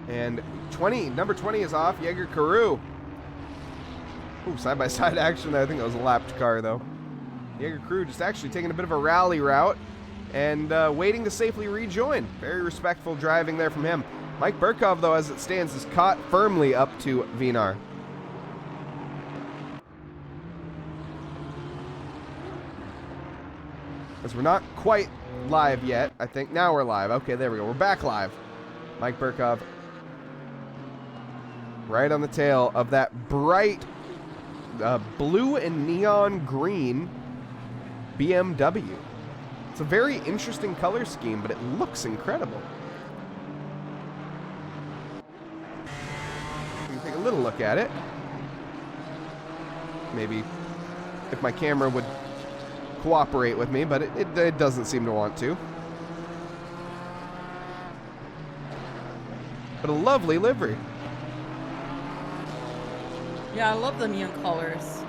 Speaker 1: And number 20 is off, Jaeger Carew. Ooh, side-by-side action there. I think that was a lapped car, though. Jaeger Carew just actually taking a bit of a rally route and waiting to safely rejoin. Very respectful driving there from him. Mike Burkov, though, as it stands, is caught firmly up to Vinar. As we're not quite live yet, I think. Now we're live. Okay, there we go. We're back live. Mike Burkov right on the tail of that bright blue and neon green BMW. It's a very interesting color scheme, but it looks incredible. We can take a little look at it. Maybe if my camera would cooperate with me, but it doesn't seem to want to. but a lovely livery.
Speaker 2: Yeah, I love the neon colors.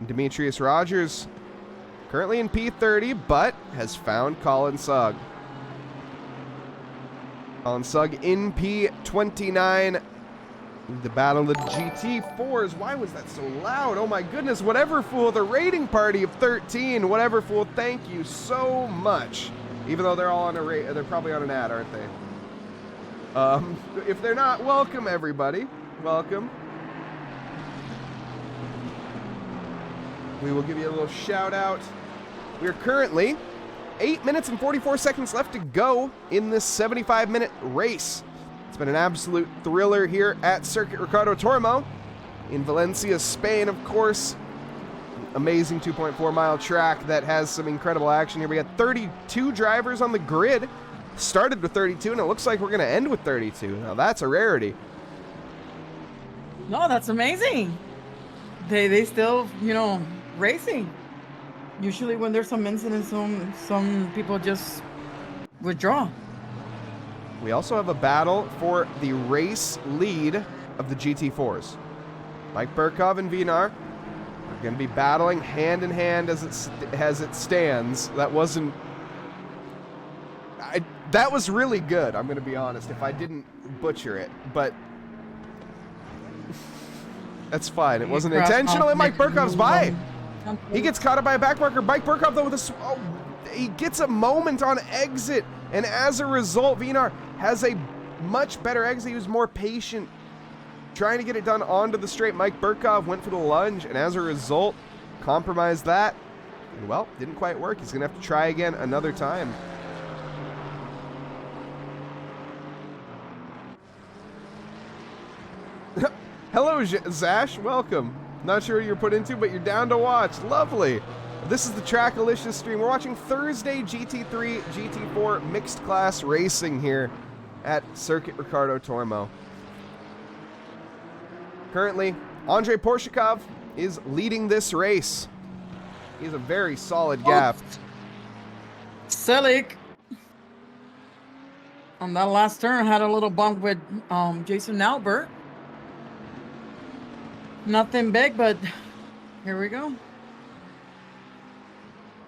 Speaker 1: Demetrius Rogers, currently in P30, but has found Colin Sugg. Colin Sugg in P29. The battle of the GT4s. Why was that so loud? Oh my goodness. Whatever Fool, the rating party of 13. Whatever Fool, thank you so much. Even though they're all on a they're probably on an ad, aren't they? If they're not, welcome everybody. Welcome. We will give you a little shout out. We're currently 8 minutes and 44 seconds left to go in this 75-minute race. It's been an absolute thriller here at Circuit Ricardo Tormo in Valencia, Spain, of course. Amazing 2.4-mile track that has some incredible action here. We got 32 drivers on the grid. Started with 32, and it looks like we're going to end with 32. Now, that's a rarity.
Speaker 2: No, that's amazing. They still, you know, racing. Usually when there's some incidents, some people just withdraw.
Speaker 1: We also have a battle for the race lead of the GT4s. Mike Burkov and Vinar are going to be battling hand in hand as it stands. That wasn't... that was really good, I'm going to be honest, if I didn't butcher it. But that's fine. It wasn't intentional, and Mike Burkov's by. He gets caught up by a backmarker. Mike Burkov, though, with he gets a moment on exit, and as a result, Vinar has a much better exit. He was more patient, trying to get it done onto the straight. Mike Burkov went for the lunge, and as a result, compromised that. And, well, didn't quite work. He's going to have to try again another time. Hello, Zash. Welcome. Not sure what you're put into, but you're down to watch. Lovely. This is the Trackalicious stream. We're watching Thursday GT3, GT4 mixed class racing here at Circuit Ricardo Tormo. Currently, Andrei Porshikov is leading this race. He has a very solid gap.
Speaker 2: Selick on that last turn had a little bump with Jason Albert. Nothing big, but here we go.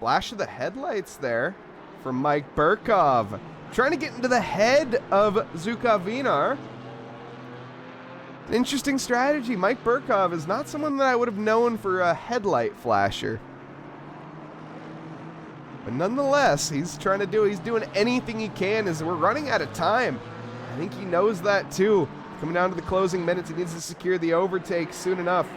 Speaker 1: Flash of the headlights there from Mike Burkov. Trying to get into the head of Zuka Vinar. An interesting strategy. Mike Burkov is not someone that I would have known for a headlight flasher. But nonetheless, he's doing anything he can as we're running out of time. I think he knows that too. Coming down to the closing minutes, he needs to secure the overtake soon enough.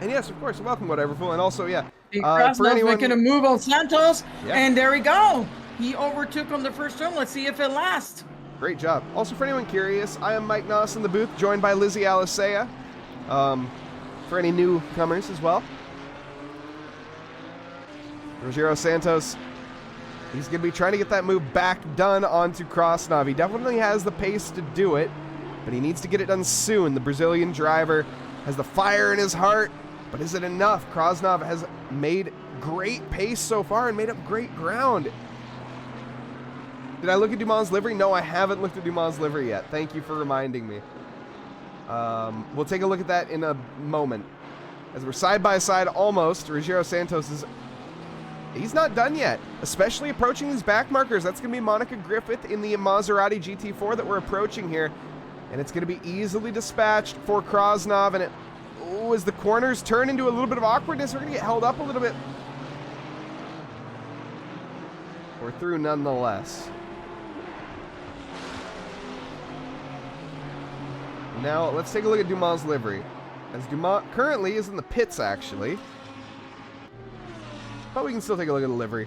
Speaker 1: And yes, of course, welcome, Whateverful. And also, yeah,
Speaker 2: for anyone making a move on Santos, and there we go. He overtook on the first turn. Let's see if it lasts.
Speaker 1: Great job. Also, for anyone curious, I am Mike Noss in the booth, joined by Lizzie Alisea. For any newcomers as well. Rogero Santos, he's going to be trying to get that move back done onto Krasnov. He definitely has the pace to do it, but he needs to get it done soon. The Brazilian driver has the fire in his heart, but is it enough? Krasnov has made great pace so far and made up great ground. Did I look at Dumont's livery? No, I haven't looked at Dumont's livery yet. Thank you for reminding me. We'll take a look at that in a moment. As we're side by side almost, Rogero Santos he's not done yet, especially approaching these back markers. That's going to be Monica Griffith in the Maserati GT4 that we're approaching here. And it's going to be easily dispatched for Krasnov. And as the corners turn into a little bit of awkwardness, we're going to get held up a little bit. We're through nonetheless. Now, let's take a look at Dumont's livery. As Dumont currently is in the pits, actually. But we can still take a look at the livery.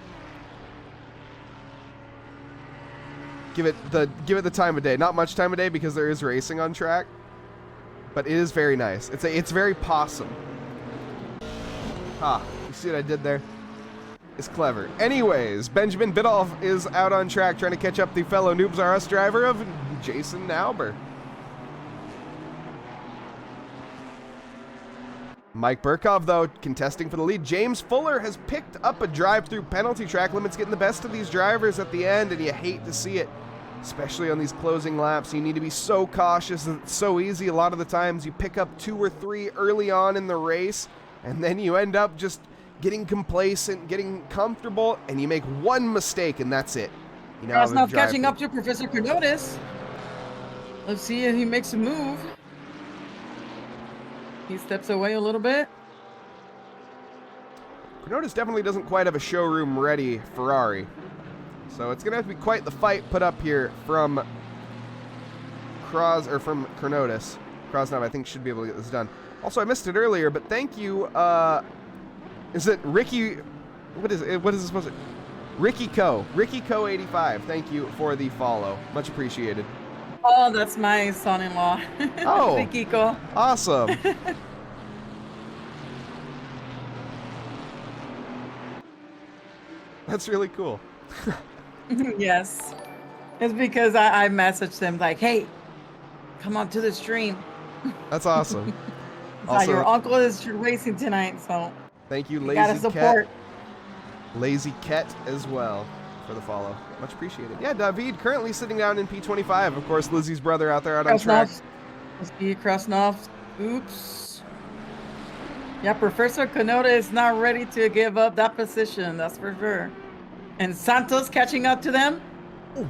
Speaker 1: Give it the time of day. Not much time of day because there is racing on track. But it is very nice. It's very possum. You see what I did there? It's clever. Anyways, Benjamin Biddulph is out on track trying to catch up the fellow Noobs R Us driver of Jason Nauber. Mike Burkov, though, contesting for the lead. James Fuller has picked up a drive-through penalty. Track limits getting the best of these drivers at the end, and you hate to see it, especially on these closing laps. You need to be so cautious. It's so easy. A lot of the times you pick up 2 or 3 early on in the race, and then you end up just getting complacent, getting comfortable, and you make one mistake, and that's it. You know,
Speaker 2: That's not catching up to Professor Cornotis. Let's see if he makes a move. He steps away a little bit.
Speaker 1: Cornotis definitely doesn't quite have a showroom-ready Ferrari. So it's going to have to be quite the fight put up here from from Cornotis. Krasnov, I think, should be able to get this done. Also, I missed it earlier, but thank you. Is it Ricky? What is it? What is this supposed to? Ricky Co. Ricky Co. 85. Thank you for the follow. Much appreciated.
Speaker 2: Oh, that's my son-in-law.
Speaker 1: Oh,
Speaker 2: Ricky Co.
Speaker 1: Awesome. That's really cool.
Speaker 2: Yes. It's because I messaged them like, hey, come on to the stream.
Speaker 1: That's awesome.
Speaker 2: Also, your uncle is racing tonight, so
Speaker 1: thank you,
Speaker 2: Lazy gotta support.
Speaker 1: Lazy Ket as well for the follow. Much appreciated. Yeah, David currently sitting down in P25. Of course, Lizzie's brother out there out on track.
Speaker 2: Krasnov. Oops. Yeah, Professor Kanoda is not ready to give up that position, that's for sure. And Santos catching up to them.
Speaker 1: Ooh.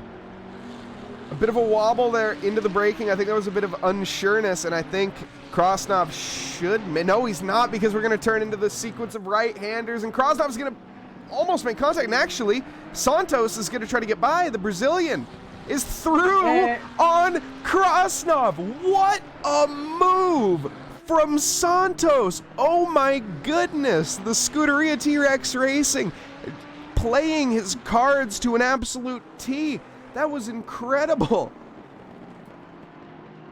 Speaker 1: A bit of a wobble there into the braking. I think there was a bit of unsureness, and I think Krasnov should. No, he's not, because we're going to turn into the sequence of right-handers, and Krasnov's going to almost make contact. And actually, Santos is going to try to get by. The Brazilian is through on Krasnov. What a move from Santos. Oh my goodness. The Scuderia T-Rex Racing playing his cards to an absolute T. That was incredible.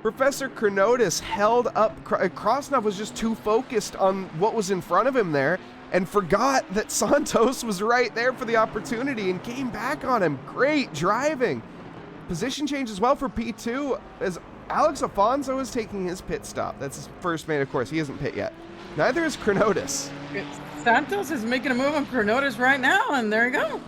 Speaker 1: Professor Kronotis held up. Krasnov was just too focused on what was in front of him there and forgot that Santos was right there for the opportunity and came back on him. Great driving. Position change as well for P2 as Alex Afonso is taking his pit stop. That's his first main, of course. He hasn't pit yet. Neither is Kronotis.
Speaker 2: Santos is making a move on Kronotis right now, and there you go.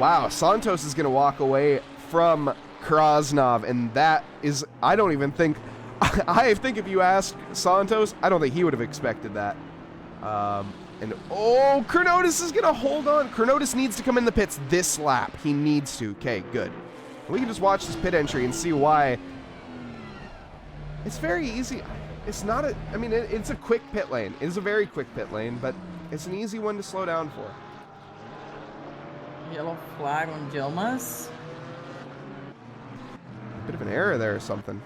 Speaker 1: Wow, Santos is going to walk away from Krasnov, and that is, I don't even think, I think if you asked Santos, I don't think he would have expected that. Kronotis is going to hold on. Kronotis needs to come in the pits this lap. He needs to. Okay, good. We can just watch this pit entry and see why. It's very easy. It's not a, I mean, it's a quick pit lane. It is a very quick pit lane, but it's an easy one to slow down for.
Speaker 2: Yellow flag on Gilmas.
Speaker 1: Bit of an error there or something.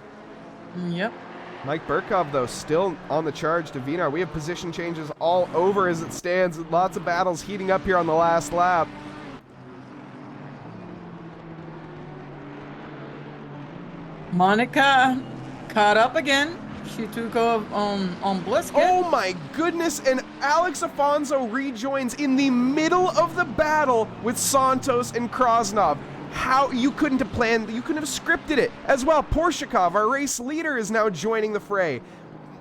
Speaker 2: Yep.
Speaker 1: Mike Burkov, though, still on the charge to Vinar. We have position changes all over as it stands. Lots of battles heating up here on the last lap.
Speaker 2: Monica caught up again. She took off on Blisket.
Speaker 1: Oh my goodness, and Alex Afonso rejoins in the middle of the battle with Santos and Krasnov. How you couldn't have planned, you couldn't have scripted it as well. Porshikov, our race leader, is now joining the fray.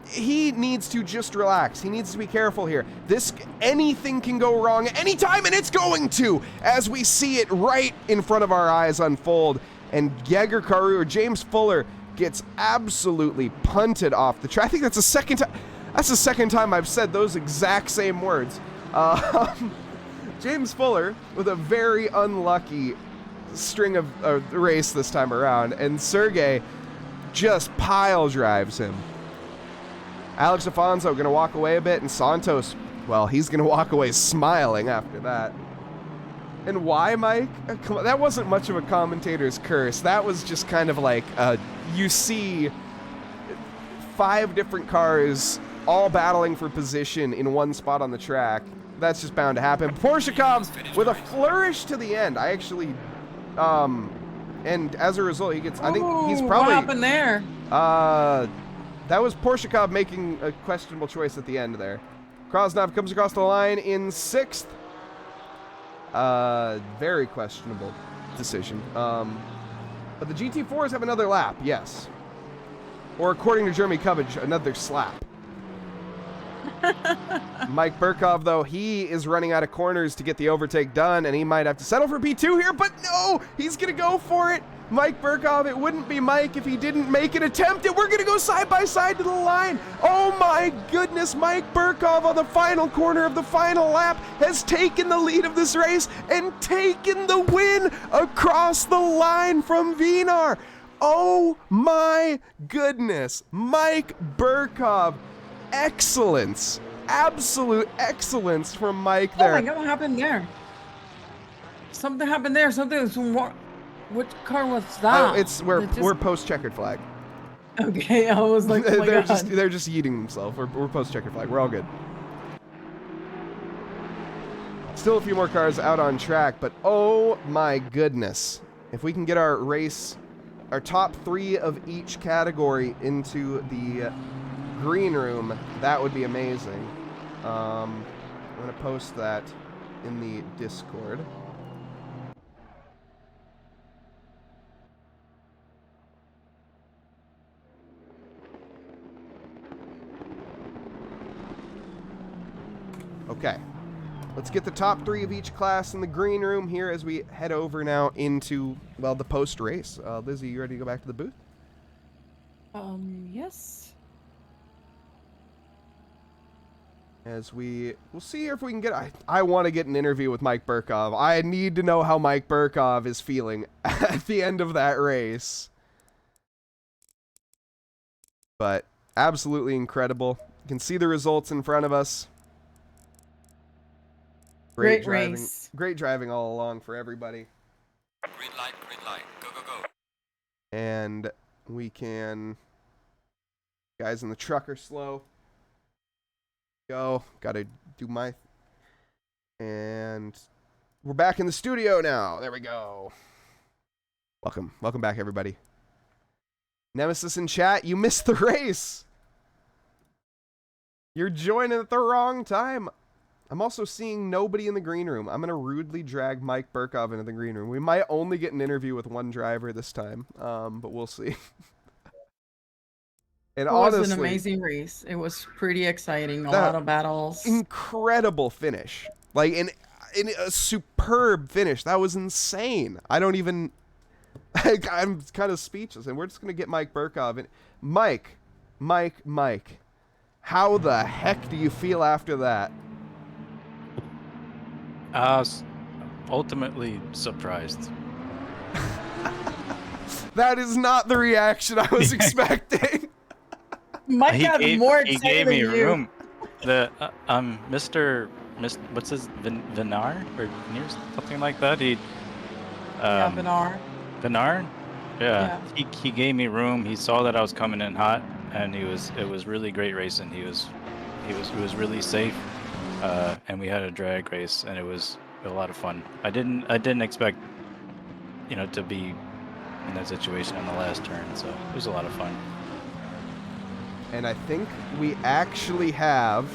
Speaker 1: He needs to just relax. He needs to be careful here. Anything can go wrong at any time, and it's going to, as we see it right in front of our eyes unfold. And Yeager Karu, or James Fuller, gets absolutely punted off the track. I think that's the second time. That's the second time I've said those exact same words. James Fuller with a very unlucky string of race this time around, and Sergey just pile drives him. Alex Afonso going to walk away a bit, and Santos, well, he's going to walk away smiling after that. And why, Mike? That wasn't much of a commentator's curse. That was just kind of like you see 5 different cars all battling for position in one spot on the track. That's just bound to happen. Porshikov with a flourish to the end. I actually, and as a result, he gets, I think he's probably.
Speaker 2: What happened there?
Speaker 1: That was Porshikov making a questionable choice at the end there. Krasnov comes across the line in 6th. Very questionable decision. But the GT4s have another lap, yes. Or according to Jeremy Covage, another slap. Mike Burkov, though, he is running out of corners to get the overtake done, and he might have to settle for P2 here, but no! He's going to go for it! Mike Burkov, it wouldn't be Mike if he didn't make an attempt, and we're going to go side by side to the line! Oh my goodness, Mike Burkov on the final corner of the final lap has taken the lead of this race and taken the win across the line from Vinar! Oh my goodness, Mike Burkov, excellence, absolute excellence from Mike there.
Speaker 2: Oh my God, what happened there? Something happened there. What car was that?
Speaker 1: Oh, we're post checkered flag.
Speaker 2: Okay, I was like, oh my
Speaker 1: they're
Speaker 2: God.
Speaker 1: just yeeting themselves. We're post checkered flag. We're all good. Still a few more cars out on track, but oh my goodness, if we can get our top 3 of each category into the green room, that would be amazing. I'm going to post that in the Discord. Okay, let's get the top 3 of each class in the green room here as we head over now into, well, the post-race. Lizzie, you ready to go back to the booth?
Speaker 2: Yes.
Speaker 1: As we'll see if we can get, I want to get an interview with Mike Burkov. I need to know how Mike Burkov is feeling at the end of that race. But absolutely incredible. You can see the results in front of us.
Speaker 2: Great
Speaker 1: driving,
Speaker 2: race.
Speaker 1: Great driving all along for everybody.
Speaker 3: Green light, go, go, go.
Speaker 1: And we can, guys in the truck are slow. Go, gotta do my, and we're back in the studio now. There we go. Welcome back, everybody. Nemesis in chat, you missed the race. You're joining at the wrong time. I'm also seeing nobody in the green room. I'm going to rudely drag Mike Burkov into the green room. We might only get an interview with one driver this time, but we'll see. And
Speaker 2: it
Speaker 1: honestly,
Speaker 2: was an amazing race. It was pretty exciting. A lot of battles.
Speaker 1: Incredible finish. Like, in a superb finish. That was insane. I don't even... I'm kind of speechless. And we're just going to get Mike Burkov in. Mike. How the heck do you feel after that?
Speaker 4: I was ultimately surprised.
Speaker 1: That is not the reaction I was expecting.
Speaker 2: Mike got more excited
Speaker 4: He gave me
Speaker 2: than you.
Speaker 4: room. The Mr. What's his Vinar or Veneers, something like that.
Speaker 2: Yeah, Benar.
Speaker 4: Vinar. Yeah. He gave me room. He saw that I was coming in hot, and it was really great racing. He was really safe. And we had a drag race, and it was a lot of fun. I didn't expect, to be in that situation on the last turn, so it was a lot of fun.
Speaker 1: And I think we actually have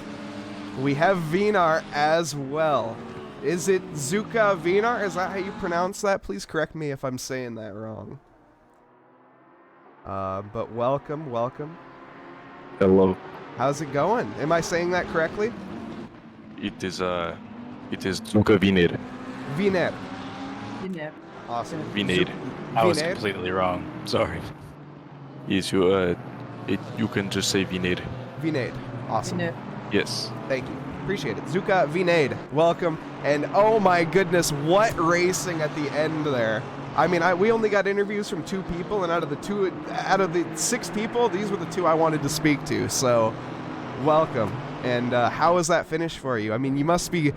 Speaker 1: Vinar as well. Is it Zuka Vinar? Is that how you pronounce that? Please correct me if I'm saying that wrong. But welcome.
Speaker 5: Hello.
Speaker 1: How's it going? Am I saying that correctly?
Speaker 5: It is Zuka Viner.
Speaker 1: Viner.
Speaker 2: Viner.
Speaker 1: Awesome.
Speaker 5: Viner.
Speaker 4: I was
Speaker 1: Viner?
Speaker 4: completely wrong. Sorry.
Speaker 5: Yes, you can just say Viner.
Speaker 1: Vinade. Awesome.
Speaker 2: Viner.
Speaker 5: Yes.
Speaker 1: Thank you. Appreciate it. Zuka Vinade, welcome. And oh my goodness, what racing at the end there. I mean, we only got interviews from 2 people, and out of the 6 people, these were the 2 I wanted to speak to. So, welcome. And how was that finish for you? I mean, you must be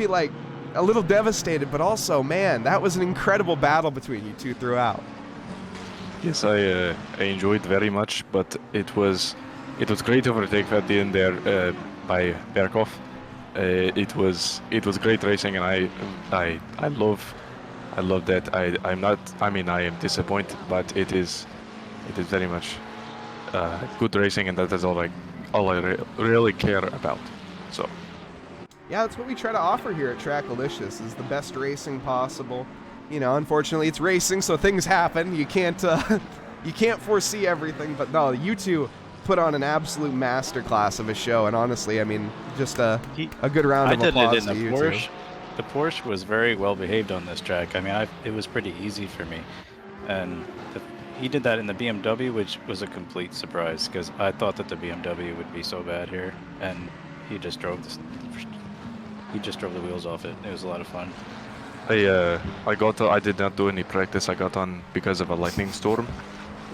Speaker 1: like a little devastated, but also, man, that was an incredible battle between you 2 throughout.
Speaker 5: Yes, I enjoyed very much, but it was great overtake at the end there by Berkov. It was great racing, and I love that. I am disappointed, but it is very much good racing, and that is all I really care about. So.
Speaker 1: Yeah, that's what we try to offer here at Trackalicious, is the best racing possible. Unfortunately, it's racing, so things happen. You can't foresee everything. But no, you 2 put on an absolute masterclass of a show, and honestly, I mean, just a
Speaker 4: He-
Speaker 1: good round
Speaker 4: I
Speaker 1: of
Speaker 4: did
Speaker 1: applause
Speaker 4: it in
Speaker 1: to
Speaker 4: the
Speaker 1: you
Speaker 4: Porsche.
Speaker 1: two.
Speaker 4: The Porsche was very well behaved on this track. I mean, it was pretty easy for me, and he did that in the BMW, which was a complete surprise because I thought that the BMW would be so bad here, and he just drove the wheels off it. It was a lot of fun.
Speaker 5: I did not do any practice. I got on because of a lightning storm,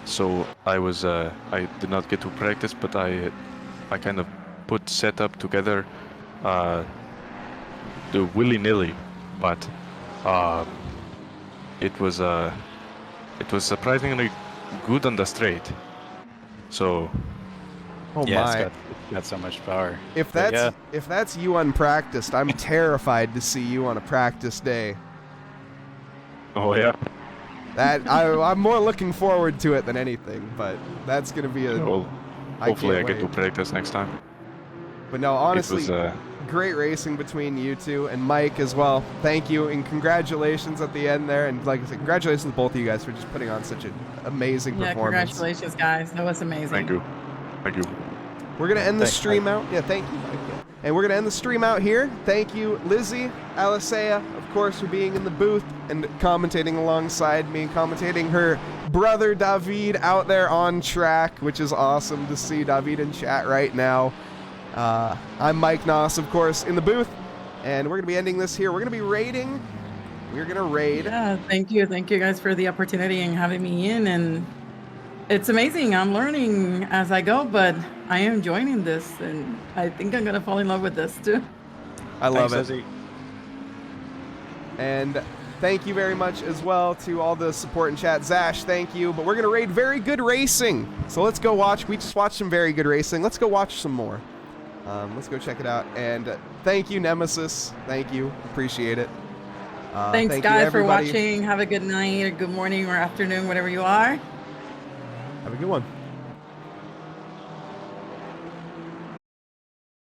Speaker 5: so I did not get to practice. But I kind of put setup together, the willy nilly, but it was surprisingly good on the straight. So
Speaker 1: Oh
Speaker 4: Yeah,
Speaker 1: my!
Speaker 4: it's got so much power.
Speaker 1: If
Speaker 4: But
Speaker 1: that's you unpracticed, I'm terrified to see you on a practice day.
Speaker 5: oh yeah,
Speaker 1: I'm more looking forward to it than anything, but that's gonna be a.
Speaker 5: well, hopefully I
Speaker 1: can't
Speaker 5: get to
Speaker 1: wait.
Speaker 5: practice next time.
Speaker 1: But no, honestly,
Speaker 5: It was
Speaker 1: great racing between you two and Mike as well. Thank you and congratulations at the end there. And like I said, congratulations to both of you guys for just putting on such an amazing
Speaker 2: Yeah,
Speaker 1: performance.
Speaker 2: congratulations, guys. That was amazing.
Speaker 5: thank you.
Speaker 1: We're gonna end the
Speaker 4: Thanks,
Speaker 1: stream
Speaker 4: Mike.
Speaker 1: out. Yeah, thank you, Mike. Yeah. And we're gonna end the stream out here. Thank you, Lizzie, Alisea, of course, for being in the booth and commentating alongside me, commentating her brother David out there on track, which is awesome to see David in chat right now. I'm Mike Noss, of course, in the booth, and we're gonna be ending this here. We're gonna be raiding. We're gonna raid.
Speaker 2: Yeah, thank you guys for the opportunity and having me in. And it's amazing. I'm learning as I go, but I am joining this, and I think I'm gonna fall in love with this too.
Speaker 1: I love
Speaker 4: Thanks,
Speaker 1: it.
Speaker 4: Izzy.
Speaker 1: And thank you very much as well to all the support in chat. Zash, thank you. But we're going to raid Very Good Racing. So let's go watch. We just watched some Very Good Racing. Let's go watch some more. Let's go check it out. And thank you, Nemesis. Thank you. Appreciate it.
Speaker 2: Thanks,
Speaker 1: thank you,
Speaker 2: guys, for
Speaker 1: everybody.
Speaker 2: watching. Have a good night, or good morning, or afternoon, whatever you are.
Speaker 1: Have a good one.